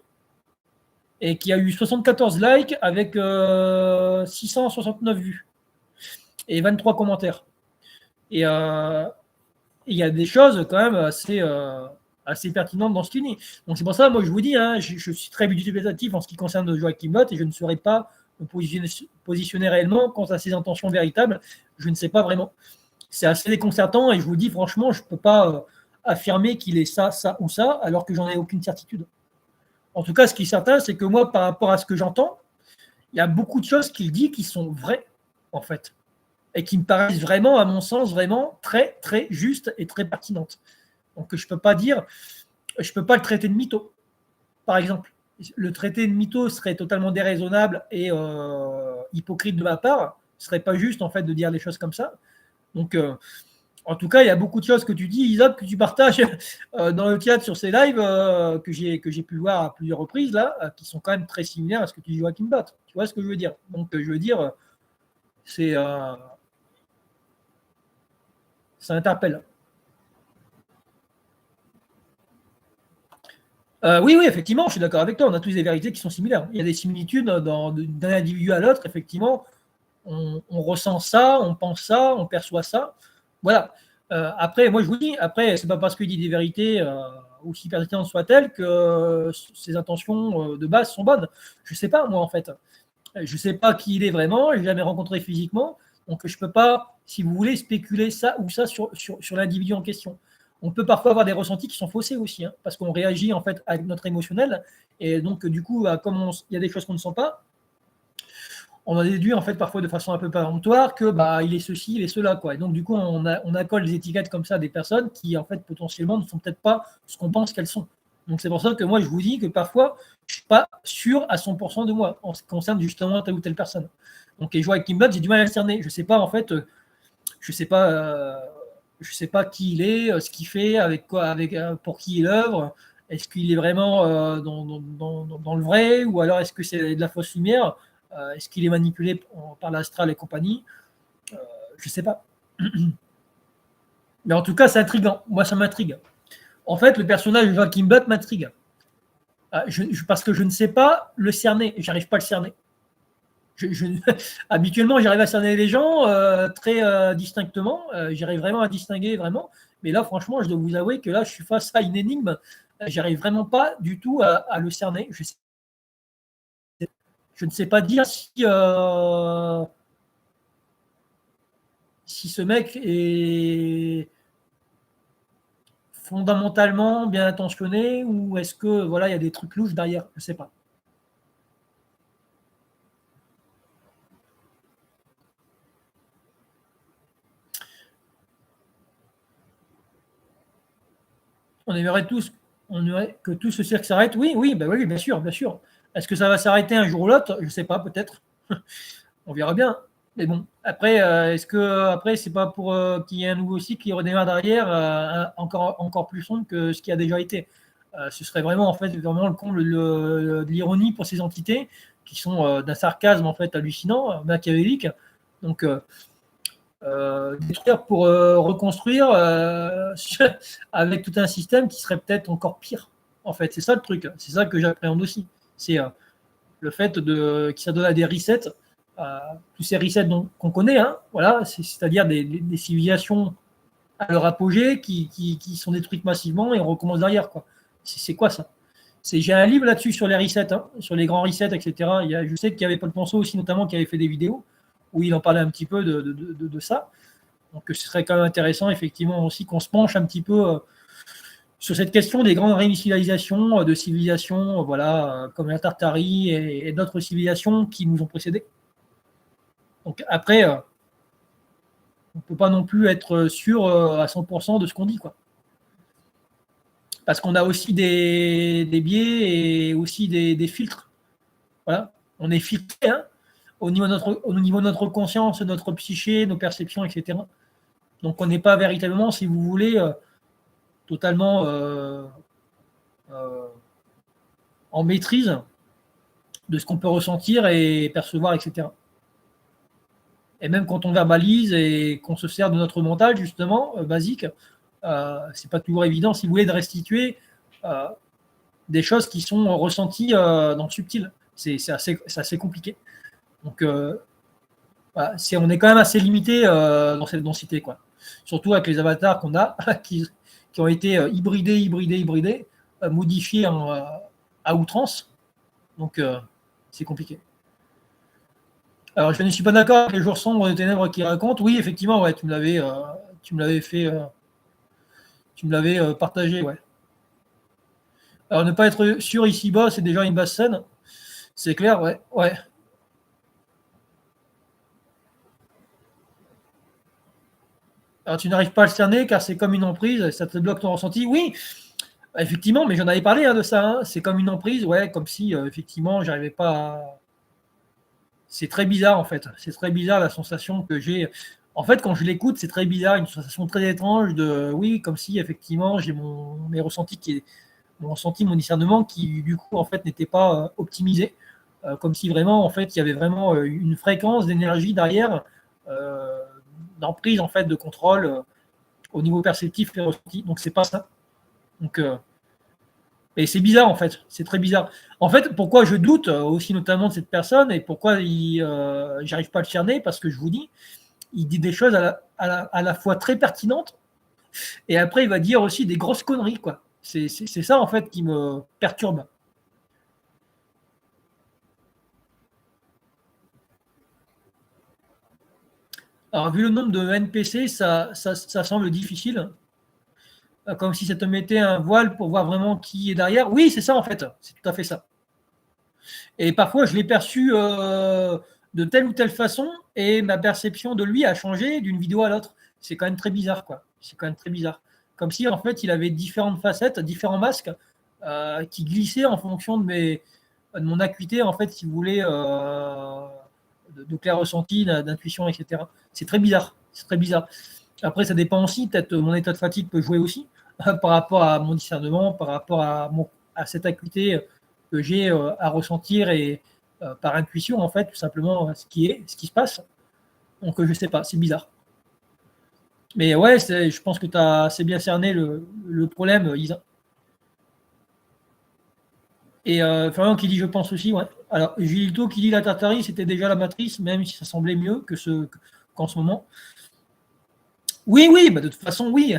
Et qui a eu 74 likes avec 669 vues et 23 commentaires. Et il y a des choses quand même assez pertinentes dans ce qu'il dit. Donc c'est pour ça, moi je vous dis, hein, je suis très dubitatif en ce qui concerne Joachim Blott et je ne saurais pas me positionner réellement quant à ses intentions véritables. Je ne sais pas vraiment. C'est assez déconcertant et je vous dis franchement, je ne peux pas affirmer qu'il est ça, ça ou ça, alors que j'en ai aucune certitude. En tout cas, ce qui est certain, c'est que moi, par rapport à ce que j'entends, il y a beaucoup de choses qu'il dit qui sont vraies, en fait, et qui me paraissent vraiment, à mon sens, vraiment très, très justes et très pertinentes. Donc, je ne peux pas le traiter de mytho, par exemple. Le traiter de mytho serait totalement déraisonnable et hypocrite de ma part. Ce ne serait pas juste, en fait, de dire des choses comme ça. Donc, en tout cas, il y a beaucoup de choses que tu dis, Isaac, que tu partages dans le chat sur ces lives que j'ai pu voir à plusieurs reprises, là, qui sont quand même très similaires à ce que tu dis, Joachim Bott. Tu vois ce que je veux dire? Donc, je veux dire, ça interpelle. Oui, oui, effectivement, je suis d'accord avec toi. On a tous des vérités qui sont similaires. Il y a des similitudes d'un individu à l'autre, effectivement. On ressent ça, on pense ça, on perçoit ça. Voilà. Après, moi, je vous dis, après, c'est pas parce qu'il dit des vérités aussi pertinentes soient-elles que ses intentions de base sont bonnes. Je sais pas, moi, en fait. Je sais pas qui il est vraiment, je l'ai jamais rencontré physiquement, donc je peux pas, si vous voulez, spéculer ça ou ça sur l'individu en question. On peut parfois avoir des ressentis qui sont faussés aussi, hein, parce qu'on réagit en fait avec notre émotionnel, et donc du coup, comme il y a des choses qu'on ne sent pas, on a déduit en fait parfois de façon un peu péremptoire que il est ceci, il est cela, quoi. Et donc du coup, on accole des étiquettes comme ça à des personnes qui en fait potentiellement ne sont peut-être pas ce qu'on pense qu'elles sont. Donc c'est pour ça que moi je vous dis que parfois je suis pas sûr à 100% de moi en ce qui concerne justement telle ou telle personne. Donc et je vois avec Kimball, j'ai du mal à le cerner. Je sais pas en fait, je sais pas qui il est, ce qu'il fait, avec quoi, pour qui il œuvre. Est-ce qu'il est vraiment dans le vrai, ou alors est-ce que c'est de la fausse lumière? Est-ce qu'il est manipulé par l'astral et compagnie? Je ne sais pas. Mais en tout cas, c'est intriguant. Moi, ça m'intrigue. En fait, le personnage de Joachim Butt m'intrigue. Parce que je ne sais pas le cerner. J'arrive pas à le cerner. Habituellement, j'arrive à cerner les gens très distinctement. J'arrive vraiment à distinguer, vraiment. Mais là, franchement, je dois vous avouer que là, je suis face à une énigme. J'arrive vraiment pas du tout à le cerner. Je ne sais pas dire si ce mec est fondamentalement bien intentionné, ou est-ce que voilà, il y a des trucs louches derrière, je ne sais pas. On aimerait que tout ce cirque s'arrête. Oui, oui, bah oui, bien sûr, bien sûr. Est-ce que ça va s'arrêter un jour ou l'autre? Je ne sais pas, peut-être. On verra bien. Mais bon, après, est-ce que après c'est pas pour qu'il y ait un nouveau cycle qui redémarre derrière encore plus sombre que ce qui a déjà été? Ce serait vraiment en fait vraiment le comble de l'ironie pour ces entités qui sont d'un sarcasme en fait hallucinant, machiavélique. Donc détruire pour reconstruire avec tout un système qui serait peut-être encore pire. En fait, c'est ça le truc. C'est ça que j'appréhende aussi. C'est le fait que ça donne à des resets, tous ces resets qu'on connaît, hein, voilà, c'est-à-dire des civilisations à leur apogée qui sont détruites massivement et on recommence derrière, quoi. C'est quoi ça? J'ai un livre là-dessus sur les resets, hein, sur les grands resets, etc. Je sais qu'il y avait Paul Ponceau aussi, notamment, qui avait fait des vidéos où il en parlait un petit peu de ça. Donc ce serait quand même intéressant, effectivement, aussi qu'on se penche un petit peu sur cette question des grandes réinitialisations de civilisations, voilà, comme la Tartarie et d'autres civilisations qui nous ont précédés. Donc après, on ne peut pas non plus être sûr à 100% de ce qu'on dit, quoi. Parce qu'on a aussi des biais et aussi des filtres. Voilà. On est filtré, hein, au niveau de notre conscience, notre psyché, nos perceptions, etc. Donc on n'est pas véritablement, si vous voulez, totalement en maîtrise de ce qu'on peut ressentir et percevoir, etc. Et même quand on verbalise et qu'on se sert de notre mental, justement, basique, c'est pas toujours évident, si vous voulez, de restituer des choses qui sont ressenties dans le subtil. C'est assez compliqué. Donc, voilà, on est quand même assez limité dans cette densité, quoi. Surtout avec les avatars qu'on a, qui ont été hybridés, modifiés à outrance. Donc, c'est compliqué. Alors, je ne suis pas d'accord avec les jours sombres des ténèbres qui racontent. Oui, effectivement, ouais, tu me l'avais fait Tu me l'avais partagé, ouais. Alors, ne pas être sûr ici-bas, c'est déjà une basse scène. C'est clair, ouais. Ouais. Alors, tu n'arrives pas à le cerner car c'est comme une emprise, ça te bloque ton ressenti. Oui, effectivement, mais j'en avais parlé de ça. Hein. C'est comme une emprise, ouais, comme si, effectivement, j'arrivais pas à. C'est très bizarre, en fait. C'est très bizarre la sensation que j'ai. En fait, quand je l'écoute, c'est très bizarre, une sensation très étrange de. Oui, comme si, effectivement, j'ai mes ressentis mon ressenti, mon discernement qui, du coup, en fait, n'était pas optimisé. Comme si vraiment, en fait, il y avait vraiment une fréquence d'énergie derrière, euh, d'emprise, en fait, de contrôle au niveau perceptif et ressenti. Donc, c'est pas ça. Donc, et c'est bizarre, en fait. C'est très bizarre. En fait, pourquoi je doute aussi notamment de cette personne et pourquoi j'arrive pas à le cerner, parce que je vous dis, il dit des choses à la fois très pertinentes et après, il va dire aussi des grosses conneries, quoi. C'est ça, en fait, qui me perturbe. Alors, vu le nombre de NPC, ça semble difficile. Comme si ça te mettait un voile pour voir vraiment qui est derrière. Oui, c'est ça, en fait. C'est tout à fait ça. Et parfois, je l'ai perçu de telle ou telle façon et ma perception de lui a changé d'une vidéo à l'autre. C'est quand même très bizarre, quoi. C'est quand même très bizarre. Comme si, en fait, il avait différentes facettes, différents masques qui glissaient en fonction de mon acuité, en fait, si vous voulez, de clair ressenti, d'intuition, etc. C'est très bizarre. C'est très bizarre. Après, ça dépend aussi, peut-être mon état de fatigue peut jouer aussi par rapport à mon discernement, par rapport à cette acuité que j'ai à ressentir et par intuition, en fait, tout simplement, ce qui se passe. Donc, je ne sais pas, c'est bizarre. Mais ouais, je pense que tu as assez bien cerné le problème, Isa. Et Florian qui dit je pense aussi, ouais. Alors, Gilito qui dit la Tartarie, c'était déjà la matrice, même si ça semblait mieux qu'en ce moment. Oui, oui, bah de toute façon, oui.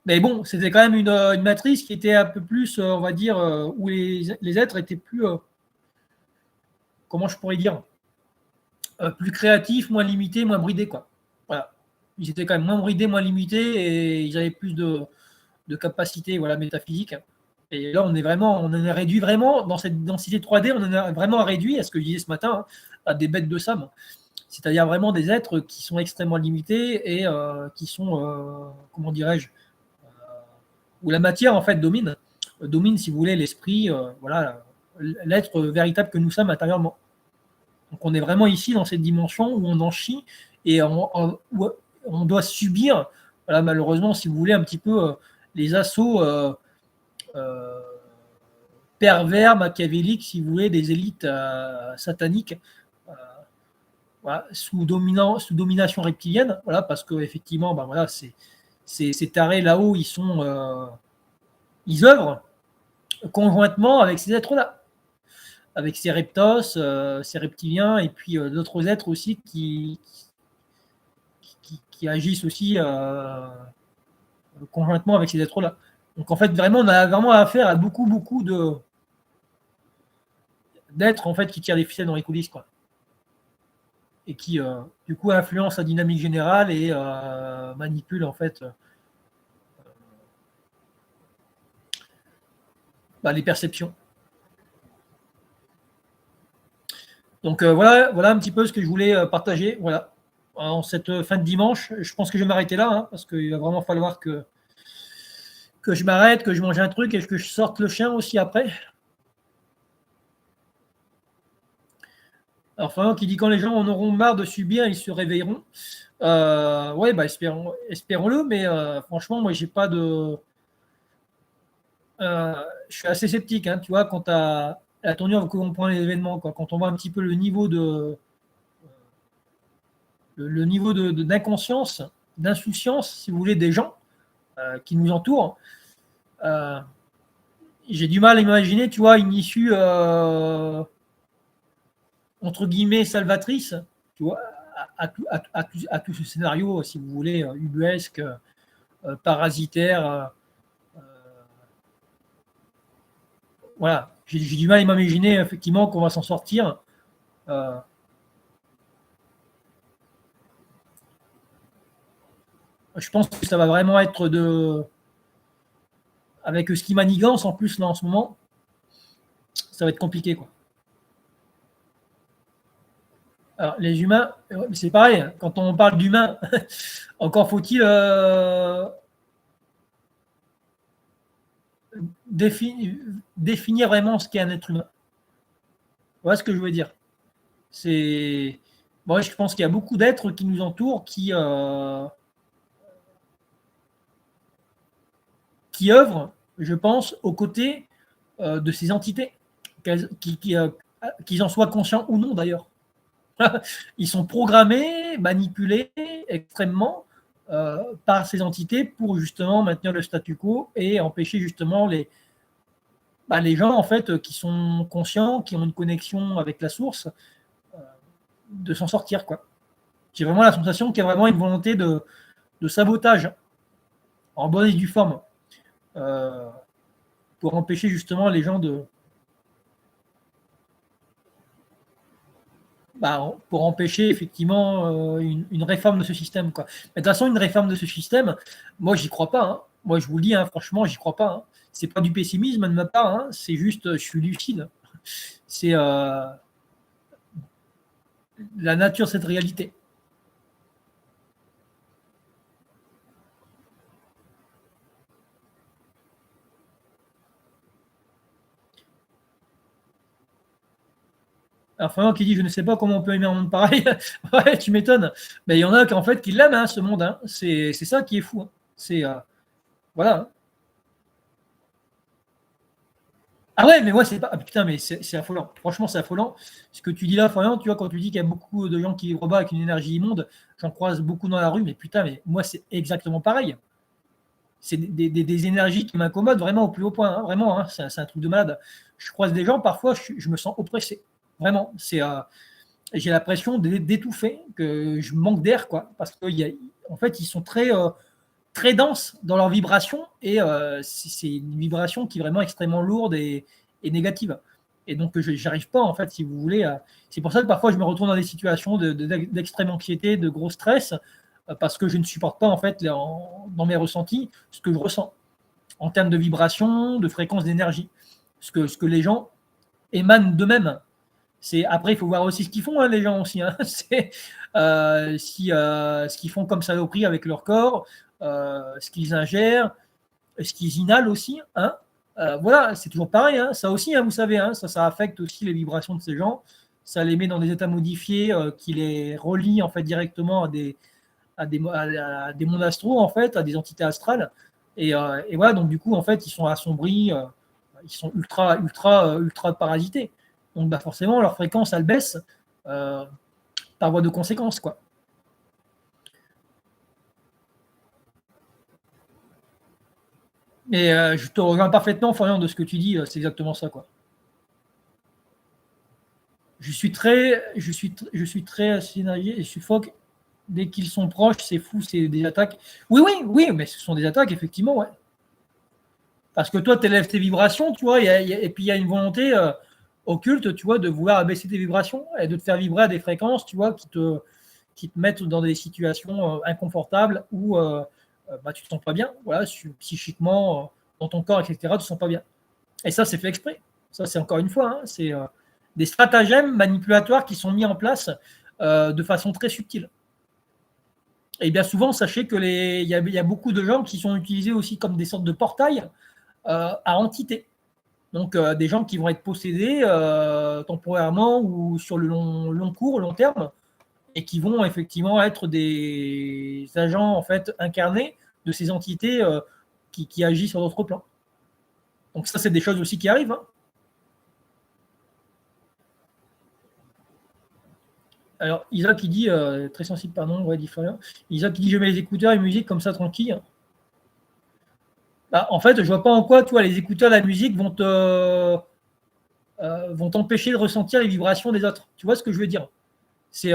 Mais bon, c'était quand même une matrice qui était un peu plus, on va dire, où les êtres étaient plus, comment je pourrais dire, plus créatifs, moins limités, moins bridés, quoi. Voilà. Ils étaient quand même moins bridés, moins limités et ils avaient plus de capacités, voilà, métaphysiques. Et là, on en a réduit vraiment, dans cette densité 3D, on en a vraiment réduit, à ce que je disais ce matin, hein, à des bêtes de sable. C'est-à-dire vraiment des êtres qui sont extrêmement limités et qui sont, comment dirais-je, où la matière en fait domine si vous voulez l'esprit, voilà, l'être véritable que nous sommes intérieurement. Donc on est vraiment ici dans cette dimension où on en chie et où on doit subir, voilà, malheureusement si vous voulez un petit peu les assauts euh, pervers, machiavéliques, si vous voulez, des élites sataniques euh, voilà, sous domination reptilienne, voilà, parce que effectivement, ben voilà, ces tarés là-haut, ils œuvrent conjointement avec ces êtres-là, avec ces reptos, ces reptiliens, et puis d'autres êtres aussi qui agissent aussi conjointement avec ces êtres-là. Donc en fait, vraiment, on a vraiment affaire à beaucoup d'êtres en fait qui tirent des ficelles dans les coulisses, quoi, et qui du coup influencent la dynamique générale et manipulent en fait les perceptions. Donc voilà un petit peu ce que je voulais partager. Voilà. En cette fin de dimanche, je pense que je vais m'arrêter là, hein, parce qu'il va vraiment falloir que je m'arrête, que je mange un truc et que je sorte le chien aussi après. Alors, Florian qui dit quand les gens en auront marre de subir, ils se réveilleront. Ouais, bah espérons-le, mais franchement, moi, j'ai pas de. Je suis assez sceptique, hein, tu vois, quant à la tournure que l'on prend les événements, quoi. Quand on voit un petit peu le niveau d'inconscience, d'insouciance, si vous voulez, des gens qui nous entourent. Euh, j'ai du mal à imaginer, tu vois, une issue entre guillemets salvatrice, tu vois, à tout ce scénario, si vous voulez, ubuesque, parasitaire. Voilà, j'ai du mal à m'imaginer effectivement qu'on va s'en sortir. Euh, Je pense que ça va vraiment être avec ce qui manigance en plus là en ce moment, ça va être compliqué quoi. Alors les humains, c'est pareil, hein, quand on parle d'humains, encore faut-il définir vraiment ce qu'est un être humain. Voilà ce que je veux dire. C'est bon, je pense qu'il y a beaucoup d'êtres qui nous entourent qui œuvrent, je pense, aux côtés de ces entités, qu'ils en soient conscients ou non d'ailleurs. Ils sont programmés, manipulés extrêmement par ces entités pour justement maintenir le statu quo et empêcher justement les gens en fait qui sont conscients, qui ont une connexion avec la source, de s'en sortir quoi. J'ai vraiment la sensation qu'il y a vraiment une volonté de sabotage en bonne et due forme euh, pour empêcher justement les gens pour empêcher effectivement une réforme de ce système. Quoi. Mais de toute façon, une réforme de ce système, moi, j'y crois pas. Hein. Moi, je vous le dis, hein, franchement, j'y crois pas. Hein. C'est pas du pessimisme de ma part, hein. C'est juste, je suis lucide. C'est la nature de cette réalité. Alors, Florian qui dit, je ne sais pas comment on peut aimer un monde pareil. Ouais, tu m'étonnes. Mais il y en a en fait qui l'aiment, hein, ce monde. Hein. C'est ça qui est fou. Hein. C'est voilà. Ah ouais, mais moi, c'est pas. Ah, putain, mais c'est affolant. Franchement, c'est affolant. Ce que tu dis là, Florian, tu vois, quand tu dis qu'il y a beaucoup de gens qui rebattent avec une énergie immonde, j'en croise beaucoup dans la rue, mais putain, mais moi, c'est exactement pareil. C'est des énergies qui m'incommodent vraiment au plus haut point. Hein, vraiment, hein, c'est un truc de malade. Je croise des gens, parfois, je me sens oppressé. Vraiment. J'ai l'impression d'étouffer, que je manque d'air, quoi. Parce qu'en fait, ils sont très denses dans leur vibration et c'est une vibration qui est vraiment extrêmement lourde et négative. Et donc, je n'arrive pas, en fait, si vous voulez. C'est pour ça que parfois, je me retrouve dans des situations d'extrême anxiété, de gros stress, parce que je ne supporte pas, en fait, dans mes ressentis, ce que je ressens en termes de vibration, de fréquence d'énergie, ce que les gens émanent d'eux-mêmes. Après, il faut voir aussi ce qu'ils font, hein, les gens aussi. Hein. Ce qu'ils font comme saloperie avec leur corps, ce qu'ils ingèrent, ce qu'ils inhalent aussi. Hein. Voilà, c'est toujours pareil. Hein. Ça aussi, hein, vous savez, hein, ça affecte aussi les vibrations de ces gens. Ça les met dans des états modifiés qui les relient en fait directement à des mondes astraux, en fait, à des entités astrales. Et voilà, donc du coup, en fait, ils sont assombris, ils sont ultra parasités. Donc forcément, leur fréquence, elle baisse euh, par voie de conséquence, quoi. Mais je te rejoins parfaitement, Florian, de ce que tu dis, c'est exactement ça, quoi. Je suis très synergique et suffoque dès qu'ils sont proches, c'est fou, c'est des attaques. Oui, oui, oui, mais ce sont des attaques, effectivement, ouais. Parce que toi, tu élèves tes vibrations, tu vois, et puis il y a une volonté occulte, tu vois, de vouloir abaisser tes vibrations et de te faire vibrer à des fréquences, tu vois, qui te mettent dans des situations inconfortables où tu ne te sens pas bien, voilà, psychiquement, dans ton corps, etc., tu ne te sens pas bien. Et ça, c'est fait exprès. Ça, c'est encore une fois, hein, c'est des stratagèmes manipulatoires qui sont mis en place de façon très subtile. Et bien souvent, sachez que y a beaucoup de gens qui sont utilisés aussi comme des sortes de portails à entités. Donc, des gens qui vont être possédés temporairement ou sur le long cours, long terme, et qui vont effectivement être des agents en fait incarnés de ces entités qui agissent sur d'autres plans. Donc ça, c'est des choses aussi qui arrivent. Hein. Alors, Isaac qui dit, très sensible, pardon, ouais, dit Florian. Isaac qui dit, je mets les écouteurs et musique comme ça tranquille. Bah, en fait, je vois pas en quoi, toi, les écouteurs, la musique vont t'empêcher de ressentir les vibrations des autres. Tu vois ce que je veux dire? C'est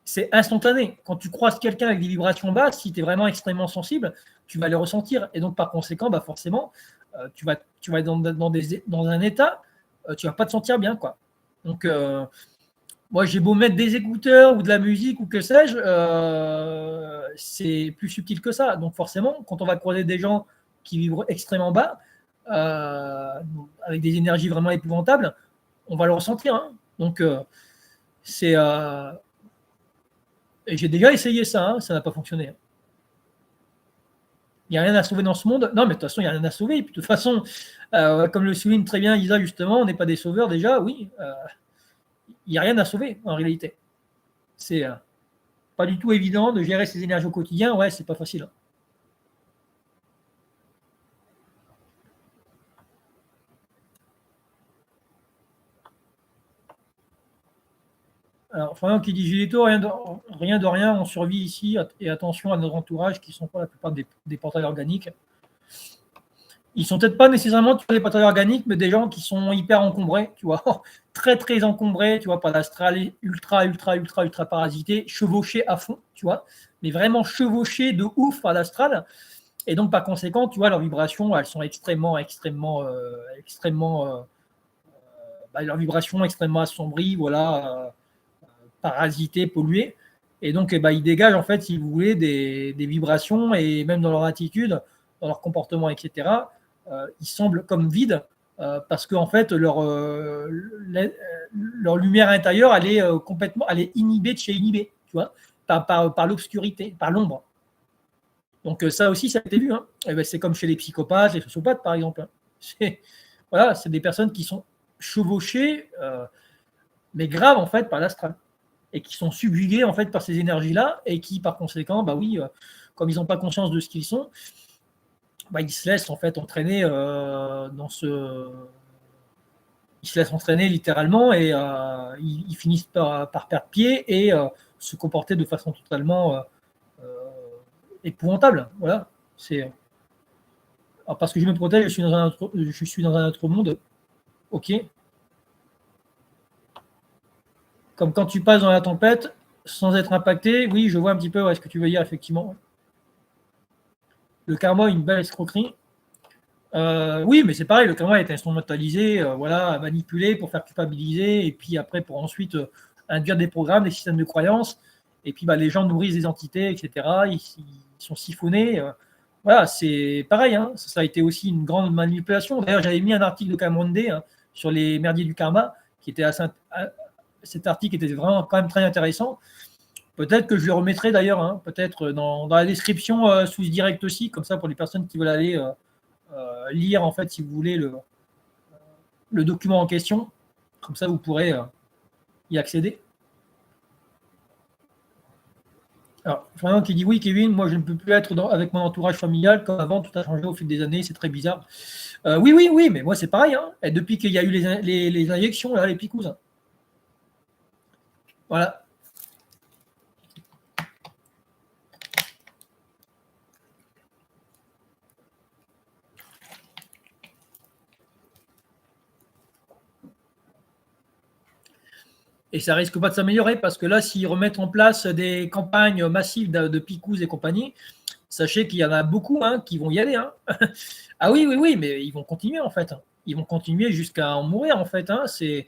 c'est instantané. Quand tu croises quelqu'un avec des vibrations basses, si tu es vraiment extrêmement sensible, tu vas les ressentir. Et donc, par conséquent, forcément, tu vas être dans un état, tu ne vas pas te sentir bien. Quoi. Donc, Moi, j'ai beau mettre des écouteurs ou de la musique ou que sais-je, c'est plus subtil que ça. Donc forcément, quand on va croiser des gens qui vibrent extrêmement bas, avec des énergies vraiment épouvantables, on va le ressentir. Hein. Donc c'est et j'ai déjà essayé ça, hein, ça n'a pas fonctionné. Hein. Il n'y a rien à sauver dans ce monde. Non, mais de toute façon, il n'y a rien à sauver. Et puis, de toute façon, comme le souligne très bien Isa, justement, on n'est pas des sauveurs déjà, oui. Il n'y a rien à sauver en réalité. C'est pas du tout évident de gérer ses énergies au quotidien. Ouais, c'est pas facile. Hein. Alors, Florian qui dit Gilito, rien de rien, on survit ici et attention à notre entourage qui ne sont pas la plupart des portails organiques. Ils sont peut-être pas nécessairement des portails organiques, mais des gens qui sont hyper encombrés, tu vois, très très encombrés, tu vois, par l'astral ultra parasité, chevauchés à fond, tu vois, mais vraiment chevauchés de ouf par l'astral. Et donc, par conséquent, tu vois, leurs vibrations, elles sont leurs vibrations extrêmement assombries, voilà, parasitées, polluées. Et donc, ils dégagent, en fait, si vous voulez, des vibrations, et même dans leur attitude, dans leur comportement, etc., ils semblent comme vides, parce qu'en fait, leur lumière intérieure, elle est complètement, elle est inhibée de chez inhibée, tu vois, par l'obscurité, par l'ombre. Donc ça aussi, ça a été vu. Hein. C'est comme chez les psychopathes, les sociopathes, par exemple. Voilà, c'est des personnes qui sont chevauchées, mais graves, en fait, par l'astral. Et qui sont subjuguées, en fait, par ces énergies-là, et qui, par conséquent, bah oui, comme ils n'ont pas conscience de ce qu'ils sont, bah, ils se laissent, en fait, entraîner Ils se laissent entraîner littéralement, et ils finissent par perdre pied et se comporter de façon totalement épouvantable. Voilà. C'est parce que je me protège, je suis dans un autre monde. Ok. Comme quand tu passes dans la tempête sans être impacté. Oui, je vois un petit peu ce que tu veux dire, effectivement. Le karma, une belle escroquerie. Oui, mais c'est pareil, le karma est instrumentalisé, voilà, manipulé pour faire culpabiliser, et puis après pour ensuite induire des programmes, des systèmes de croyances, et puis les gens nourrissent des entités, etc. Ils sont siphonnés. Voilà, c'est pareil, hein, ça a été aussi une grande manipulation. D'ailleurs, j'avais mis un article de Cameron Day sur les merdiers du karma, qui était cet article était vraiment quand même très intéressant. Peut-être que je le remettrai d'ailleurs, hein, peut-être dans la description sous ce direct aussi, comme ça pour les personnes qui veulent aller lire, en fait, si vous voulez, le document en question. Comme ça, vous pourrez y accéder. Alors, Florian qui dit oui, Kevin, moi je ne peux plus être avec mon entourage familial comme avant, tout a changé au fil des années, c'est très bizarre. Oui, mais moi c'est pareil. Hein. Et depuis qu'il y a eu les injections, là, les picouzes. Hein. Voilà. Et ça risque pas de s'améliorer parce que là, s'ils remettent en place des campagnes massives de picouzes et compagnie, sachez qu'il y en a beaucoup qui vont y aller. Hein. Ah oui, mais ils vont continuer en fait. Ils vont continuer jusqu'à en mourir en fait. Hein. C'est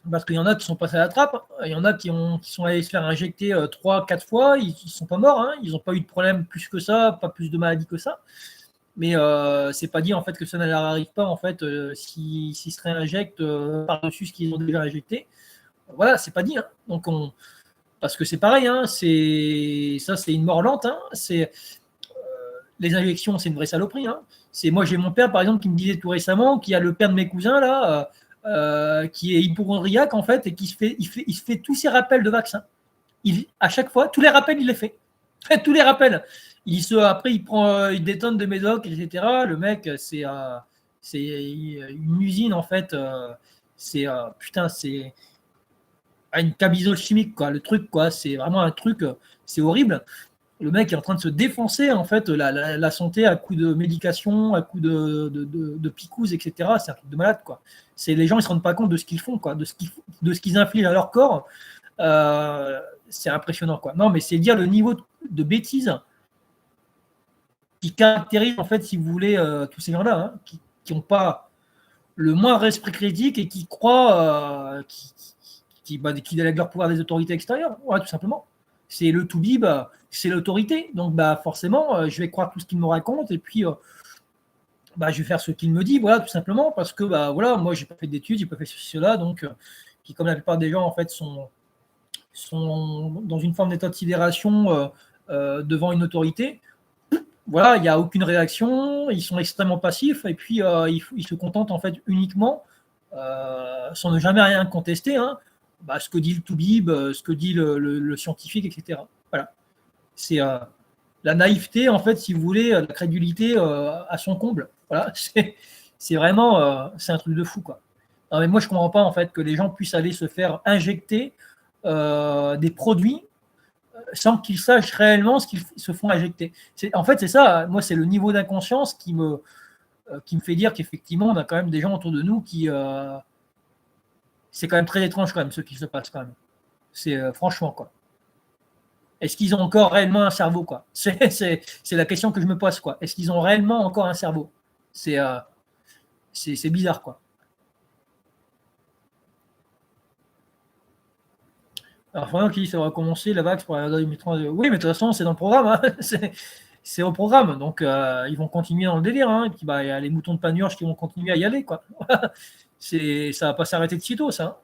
parce qu'il y en a qui sont passés à la trappe. Il y en a qui sont allés se faire injecter 3-4 fois. Ils ne sont pas morts. Hein. Ils n'ont pas eu de problème plus que ça, pas plus de maladies que ça. Mais c'est pas dit en fait que ça ne leur arrive pas en fait s'ils se réinjectent par-dessus ce qu'ils ont déjà injecté. Voilà, c'est pas dit. Hein. Donc parce que c'est pareil, hein, c'est une mort lente. Hein, les injections, c'est une vraie saloperie. Hein. Moi, j'ai mon père, par exemple, qui me disait tout récemment, qui a le père de mes cousins, là, qui est hypochondriaque, en fait, et qui il se fait tous ses rappels de vaccins. À chaque fois, tous les rappels, il les fait. Tous les rappels. Après, il détonne de médoc, etc. Le mec, c'est une usine, en fait. Putain, c'est une camisole chimique, quoi. Le truc, quoi. C'est vraiment un truc, c'est horrible. Le mec est en train de se défoncer en fait la santé à coup de médication, à coup de picouse, etc. C'est un truc de malade quoi. Les gens ils se rendent pas compte de ce qu'ils font quoi, de ce qu'ils infligent à leur corps. C'est impressionnant quoi. Non mais c'est dire le niveau de bêtise qui caractérise en fait si vous voulez tous ces gens-là hein, qui n'ont pas le moindre esprit critique et qui croient qui délègue leur pouvoir des autorités extérieures. Voilà, tout simplement. C'est le Toubib, c'est l'autorité. Donc, forcément, je vais croire tout ce qu'il me raconte et puis je vais faire ce qu'il me dit, voilà, tout simplement, parce que voilà, moi, j'ai pas fait d'études, j'ai pas fait ceci, cela, donc, qui, comme la plupart des gens, en fait, sont dans une forme d'état de sidération devant une autorité. Voilà, il n'y a aucune réaction, ils sont extrêmement passifs et puis ils se contentent en fait uniquement, sans ne jamais rien contester, hein, ce que dit le Toubib, ce que dit le scientifique, etc. Voilà. C'est la naïveté, en fait, si vous voulez, la crédulité à son comble. Voilà, c'est vraiment c'est un truc de fou, quoi. Non, mais moi, je ne comprends pas en fait que les gens puissent aller se faire injecter des produits sans qu'ils sachent réellement ce qu'ils se font injecter. En fait, c'est ça. Moi, c'est le niveau d'inconscience qui me fait dire qu'effectivement, on a quand même des gens autour de nous qui. C'est quand même très étrange, quand même, ce qui se passe, quand même. C'est franchement, quoi. Est-ce qu'ils ont encore réellement un cerveau, quoi? C'est la question que je me pose, quoi. Est-ce qu'ils ont réellement encore un cerveau? C'est bizarre, quoi. Alors, Florian qui dit ça va commencer la vague pour la 2030. Oui, mais de toute façon, c'est dans le programme. Hein. C'est au programme. Donc, ils vont continuer dans le délire. Hein. Et puis, il y a les moutons de Panurge qui vont continuer à y aller, quoi. Ça ne va pas s'arrêter de sitôt, ça. Hein.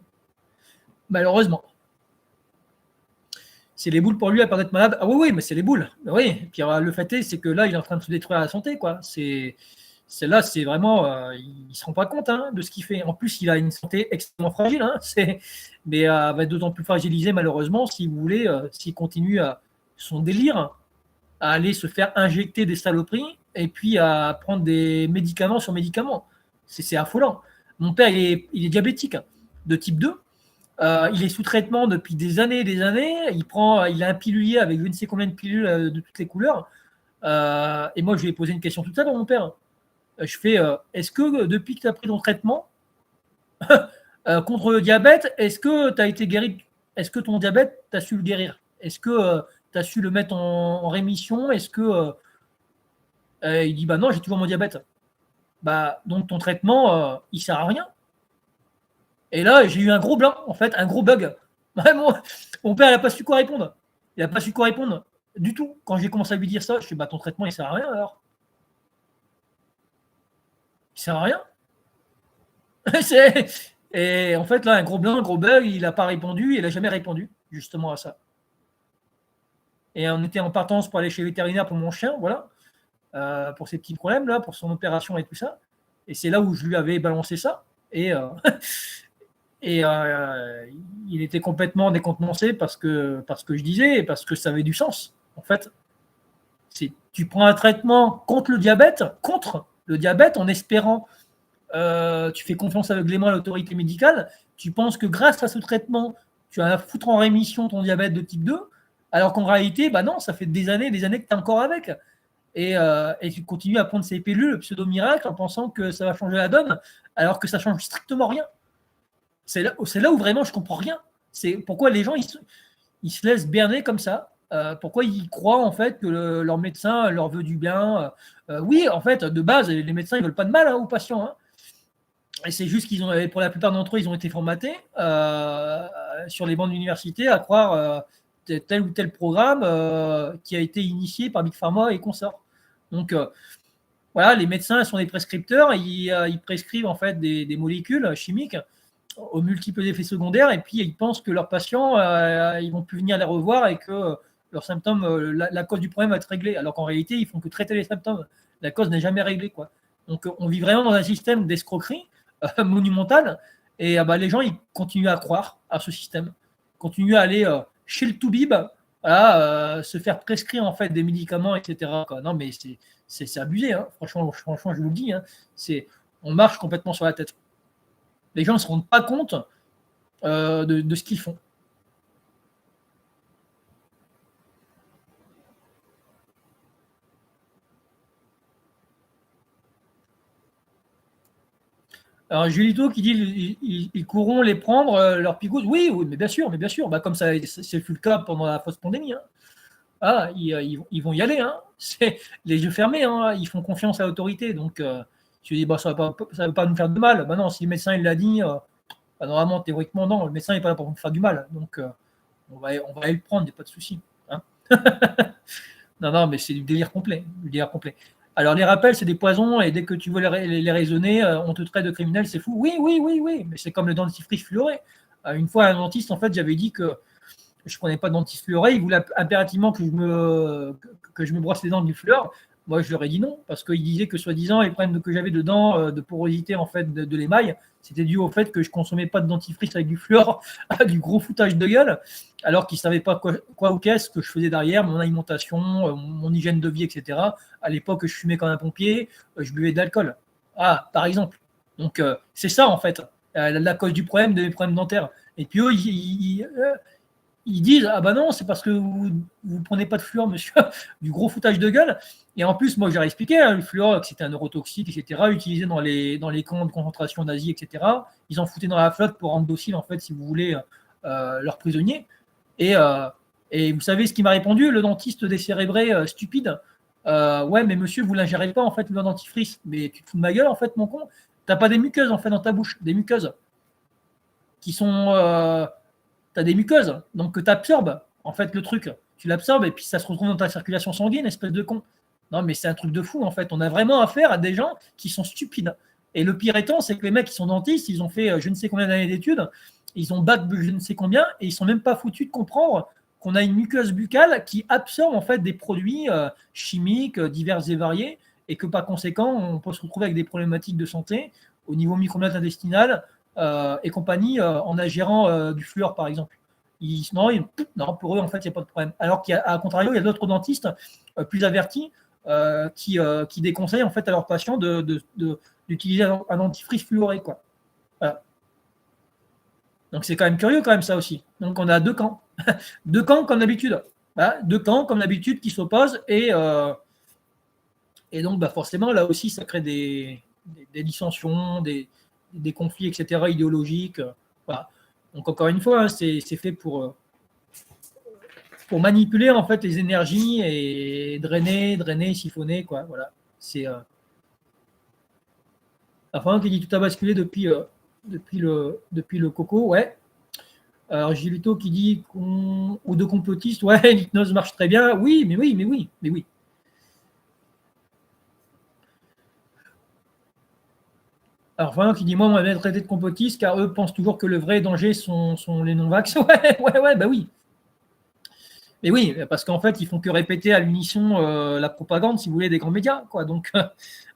Malheureusement. C'est les boules pour lui à part d'être malade. Ah oui, mais c'est les boules. Oui. Et puis, le fait est, c'est que là, il est en train de se détruire la santé, quoi. Celle-là, c'est vraiment, il ne se rend pas compte de ce qu'il fait. En plus, il a une santé extrêmement fragile, mais va être d'autant plus fragilisé, malheureusement, si vous voulez, s'il continue son délire à aller se faire injecter des saloperies et puis à prendre des médicaments sur médicaments. C'est affolant. Mon père, il est diabétique de type 2. Il est sous traitement depuis des années et des années. Il a un pilulier avec je ne sais combien de pilules de toutes les couleurs. Et moi, je lui ai posé une question tout à l'heure, mon père. Je fais, est-ce que depuis que tu as pris ton traitement contre le diabète, est-ce que tu as été guéri? Est-ce que ton diabète, tu as su le guérir? Est-ce que tu as su le mettre en rémission? Est-ce que. Il dit, non, j'ai toujours mon diabète. Donc ton traitement, il ne sert à rien. Et là, j'ai eu un gros blanc, en fait, un gros bug. Mon père, il n'a pas su quoi répondre. Il n'a pas su quoi répondre du tout. Quand j'ai commencé à lui dire ça, je dis, ton traitement, il ne sert à rien alors. Il ne sert à rien. Et en fait, là, un gros blanc, un gros bug, il n'a pas répondu, il n'a jamais répondu, justement, à ça. Et on était en partance pour aller chez le vétérinaire pour mon chien, voilà, pour ses petits problèmes, là, pour son opération et tout ça. Et c'est là où je lui avais balancé ça. Et, il était complètement décontenancé parce que je disais, et parce que ça avait du sens. En fait, tu prends un traitement contre le diabète, en espérant tu fais confiance aveuglément à l'autorité médicale, tu penses que grâce à ce traitement, tu vas foutre en rémission ton diabète de type 2, alors qu'en réalité, non, ça fait des années que tu es encore avec. Et tu continues à prendre ces pilules pseudo-miracle en pensant que ça va changer la donne, alors que ça ne change strictement rien. C'est là où vraiment je ne comprends rien. C'est pourquoi les gens ils se laissent berner comme ça. Pourquoi ils croient en fait que leur médecin leur veut du bien. Oui, en fait, de base, les médecins ils veulent pas de mal aux patients. Hein. Et c'est juste qu'ils ont, pour la plupart d'entre eux, ils ont été formatés sur les bancs de l'université à croire tel ou tel programme qui a été initié par Big Pharma et consorts. Donc voilà, les médecins sont des prescripteurs, ils prescrivent en fait des molécules chimiques aux multiples effets secondaires et puis ils pensent que leurs patients ils vont plus venir les revoir et que leurs symptômes, la cause du problème va être réglée. Alors qu'en réalité, ils font que traiter les symptômes. La cause n'est jamais réglée, quoi. Donc on vit vraiment dans un système d'escroquerie monumentale et les gens ils continuent à croire à ce système, continuent à aller chez le Toubib, voilà, se faire prescrire en fait des médicaments, etc. Quoi. Non mais c'est abusé, hein. Franchement, je vous le dis, hein. On marche complètement sur la tête. Les gens ne se rendent pas compte de ce qu'ils font. Alors Julito qui dit ils courront les prendre, leur pigouze. Oui, mais bien sûr. Comme ça, c'est fut le cas pendant la fausse pandémie. Hein. Ils vont y aller. Hein. C'est les yeux fermés. Hein. Ils font confiance à l'autorité. Donc, tu dis, ça ne va pas nous faire de mal. Non, si le médecin il l'a dit, Bah, normalement, théoriquement, non, le médecin n'est pas là pour me faire du mal. Donc, on va aller le prendre, il n'y a pas de souci. Hein. Non, non, mais c'est du délire complet. Du délire complet. Alors, les rappels, c'est des poisons, et dès que tu veux les raisonner, on te traite de criminel, c'est fou. Oui, oui, oui, oui, mais c'est comme le dentifrice fluoré. Une fois, un dentiste, en fait, j'avais dit que je ne prenais pas de dentifrice fluoré. Il voulait impérativement que je me brosse les dents du fluor. Moi, je leur ai dit non, parce qu'il disait que, soi-disant, les problèmes que j'avais de dents, de porosité en fait, de l'émail, c'était dû au fait que je ne consommais pas de dentifrice avec du fluor, du gros foutage de gueule, alors qu'ils ne savaient pas quoi ou qu'est-ce que je faisais derrière, mon alimentation, mon hygiène de vie, etc. À l'époque, je fumais comme un pompier, je buvais de l'alcool. Ah, par exemple. Donc, c'est ça, en fait, la cause du problème, des problèmes dentaires. Et puis eux, ils disent ah bah non, c'est parce que vous ne prenez pas de fluor, monsieur, du gros foutage de gueule. Et en plus, moi, je leur ai expliqué, hein, le fluor, que c'était un neurotoxique, etc., utilisé dans les camps de concentration nazie, etc. Ils en foutaient dans la flotte pour rendre docile, en fait, si vous voulez, leurs prisonniers. Et, euh, et vous savez ce qu'il m'a répondu, le dentiste décérébré stupide. Ouais, mais monsieur, vous l'ingérez pas, en fait, le dentifrice. Mais tu te fous de ma gueule, en fait, mon con. T'as pas des muqueuses, en fait, dans ta bouche, des muqueuses qui sont tu as des muqueuses, donc que tu absorbes, en fait, le truc. Tu l'absorbes et puis ça se retrouve dans ta circulation sanguine, espèce de con. Non, mais c'est un truc de fou, en fait. On a vraiment affaire à des gens qui sont stupides. Et le pire étant, c'est que les mecs qui sont dentistes, ils ont fait je ne sais combien d'années d'études, ils ont bac je ne sais combien, et ils sont même pas foutus de comprendre qu'on a une muqueuse buccale qui absorbe en fait des produits chimiques divers et variés, et que par conséquent, on peut se retrouver avec des problématiques de santé au niveau microbiome intestinal, et compagnie en ingérant du fluor, par exemple. Non, pour eux, en fait, il n'y a pas de problème. Alors qu'à contrario, il y a d'autres dentistes plus avertis qui déconseillent en fait, à leurs patients d'utiliser un dentifrice fluoré. Quoi. Voilà. Donc, c'est quand même curieux, quand même, ça aussi. Donc, on a deux camps. Deux camps, comme d'habitude. Voilà, deux camps, comme d'habitude, qui s'opposent. Et donc, bah, forcément, là aussi, ça crée des dissensions, des conflits, etc., idéologiques. Voilà. Donc, encore une fois, hein, c'est fait pour manipuler en fait les énergies et drainer, siphonner, quoi. Voilà. C'est enfin qui dit tout a basculé depuis le coco, ouais. Alors Gilito qui dit ou de complotistes, ouais, l'hypnose marche très bien. Oui, mais oui, mais oui, mais oui. Alors Fabien qui dit moi, on m'a bien traité de complotiste car eux pensent toujours que le vrai danger sont les non-vax. Ouais, bah oui. Mais oui, parce qu'en fait, ils font que répéter à l'unisson la propagande, si vous voulez, des grands médias. Quoi. Donc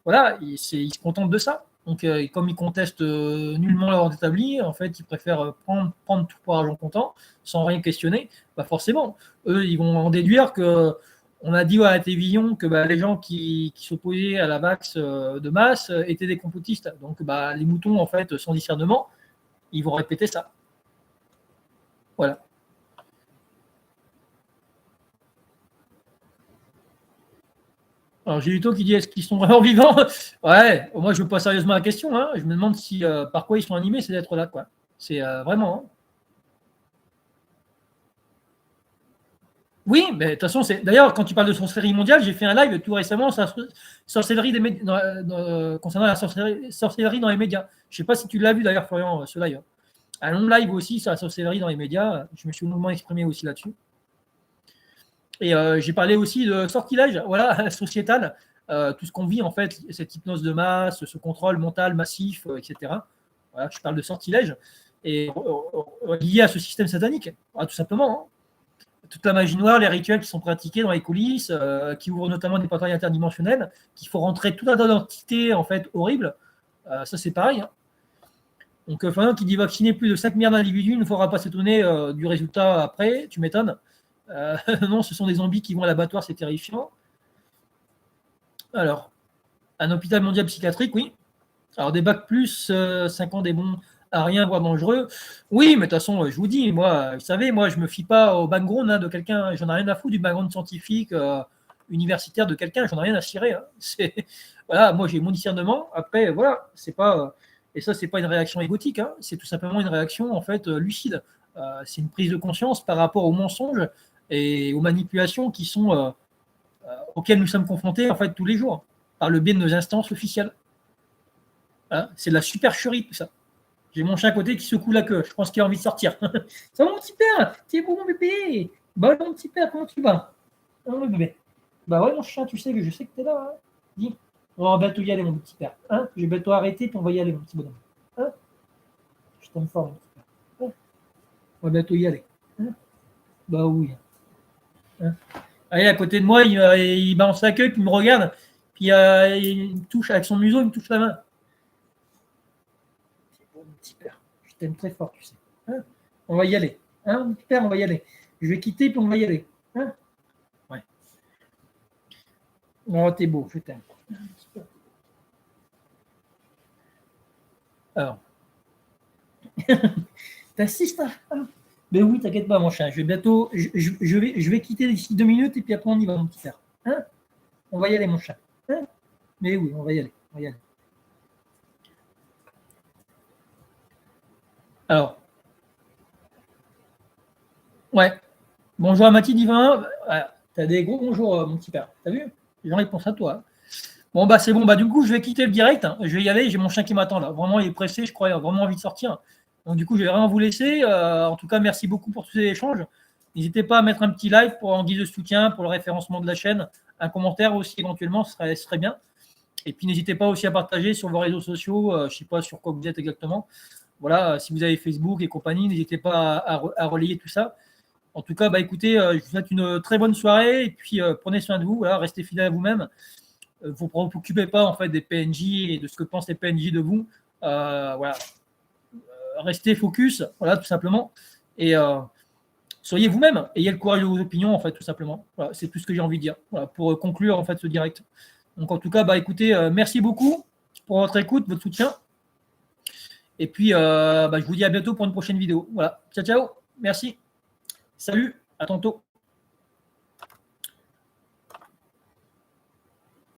voilà, ils se contentent de ça. Donc comme ils contestent nullement l'ordre établi, en fait, ils préfèrent prendre tout pour argent comptant, sans rien questionner. Bah forcément, eux, ils vont en déduire que on a dit à la télévision que bah, les gens qui s'opposaient à la vax de masse étaient des complotistes. Donc bah, les moutons, en fait, sans discernement, ils vont répéter ça. Voilà. Alors, j'ai Luto qui dit est-ce qu'ils sont vraiment vivants? Ouais, moi je me pose sérieusement la question. Hein. Je me demande si par quoi ils sont animés ces êtres-là. Quoi. C'est vraiment. Hein. Oui, mais de toute façon, c'est. D'ailleurs, quand tu parles de sorcellerie mondiale, j'ai fait un live tout récemment sur la sorcellerie concernant la sorcellerie dans les médias. Je ne sais pas si tu l'as vu d'ailleurs, Florian, ce live. Un long live aussi sur la sorcellerie dans les médias. Je me suis longuement exprimé aussi là-dessus. Et j'ai parlé aussi de sortilège, voilà, sociétal, tout ce qu'on vit en fait, cette hypnose de masse, ce contrôle mental massif, etc. Voilà, je parle de sortilège et lié à ce système satanique, tout simplement. Hein. Toute la magie noire, les rituels qui sont pratiqués dans les coulisses, qui ouvrent notamment des portails interdimensionnels, qui font rentrer tout un tas d'entités en fait horribles. Ça c'est pareil. Hein. Donc, Fabien qui dit vacciner plus de 5 milliards d'individus, il ne faudra pas s'étonner du résultat après, tu m'étonnes. Non, ce sont des zombies qui vont à l'abattoir, c'est terrifiant. Alors, un hôpital mondial psychiatrique, oui. Alors, des bacs plus, 5 ans des bons à rien, voire dangereux. Oui, mais de toute façon, je vous dis, moi, vous savez, moi, je ne me fie pas au background de quelqu'un, j'en ai rien à foutre du background scientifique, universitaire de quelqu'un, j'en ai rien à cirer. Hein. Voilà, moi, j'ai mon discernement. Après, voilà, c'est pas. Et ça, c'est pas une réaction égotique, hein, c'est tout simplement une réaction, en fait, lucide. C'est une prise de conscience par rapport aux mensonges et aux manipulations qui sont auxquelles nous sommes confrontés en fait tous les jours par le biais de nos instances officielles. Hein, c'est de la supercherie tout ça. J'ai mon chat à côté qui secoue la queue. Je pense qu'il a envie de sortir. Ça va, mon petit père? C'est bon, mon bébé? Bah, mon petit père, comment tu vas? Oh, le bébé. Bah ouais, mon chat, tu sais que je sais que t'es là. Hein. Dis. On va bientôt y aller, mon petit père. Hein, je vais bientôt arrêter, puis on va y aller, mon petit bonhomme. Hein, je t'aime fort, mon petit père. Hein, on va bientôt y aller. Hein, bah oui. Hein. Allez, à côté de moi, il balance la queue, puis il me regarde, puis il me touche avec son museau, il me touche la main. C'est bon, mon petit père. Je t'aime très fort, tu sais. Hein, on va y aller. Hein, mon petit père, on va y aller. Je vais quitter, puis on va y aller. Hein, ouais. Oh, t'es beau, je t'aime. Alors. T'assistes là? Mais oui, t'inquiète pas, mon chat. Je vais bientôt. Je vais quitter d'ici 2 minutes et puis après on y va, mon petit frère. Hein, on va y aller, mon chat. Hein, mais oui, on va y aller. On va y aller. Alors. Ouais. Bonjour à Mathilde Divin. T'as des gros bonjours, mon petit père. T'as vu? Les gens ils pensent à toi. Bon, bah c'est bon. Bah du coup, je vais quitter le direct. Hein. Je vais y aller. J'ai mon chien qui m'attend là. Vraiment, il est pressé. Je crois. Il a vraiment envie de sortir. Donc du coup, je vais vraiment vous laisser. En tout cas, merci beaucoup pour tous ces échanges. N'hésitez pas à mettre un petit like pour en guise de soutien, pour le référencement de la chaîne. Un commentaire aussi éventuellement, ce serait bien. Et puis n'hésitez pas aussi à partager sur vos réseaux sociaux. Je ne sais pas sur quoi vous êtes exactement. Voilà, si vous avez Facebook et compagnie, n'hésitez pas à relayer tout ça. En tout cas, bah, écoutez, je vous souhaite une très bonne soirée et puis prenez soin de vous. Voilà, restez fidèles à vous-même. Vous ne vous préoccupez pas en fait des PNJ et de ce que pensent les PNJ de vous. Voilà, restez focus, voilà, tout simplement. Et soyez vous-même, ayez le courage de vos opinions, en fait, tout simplement. Voilà, c'est tout ce que j'ai envie de dire. Voilà, pour conclure en fait ce direct. Donc en tout cas, bah écoutez, merci beaucoup pour votre écoute, votre soutien. Et puis, je vous dis à bientôt pour une prochaine vidéo. Voilà, ciao, ciao, merci, salut, à tantôt.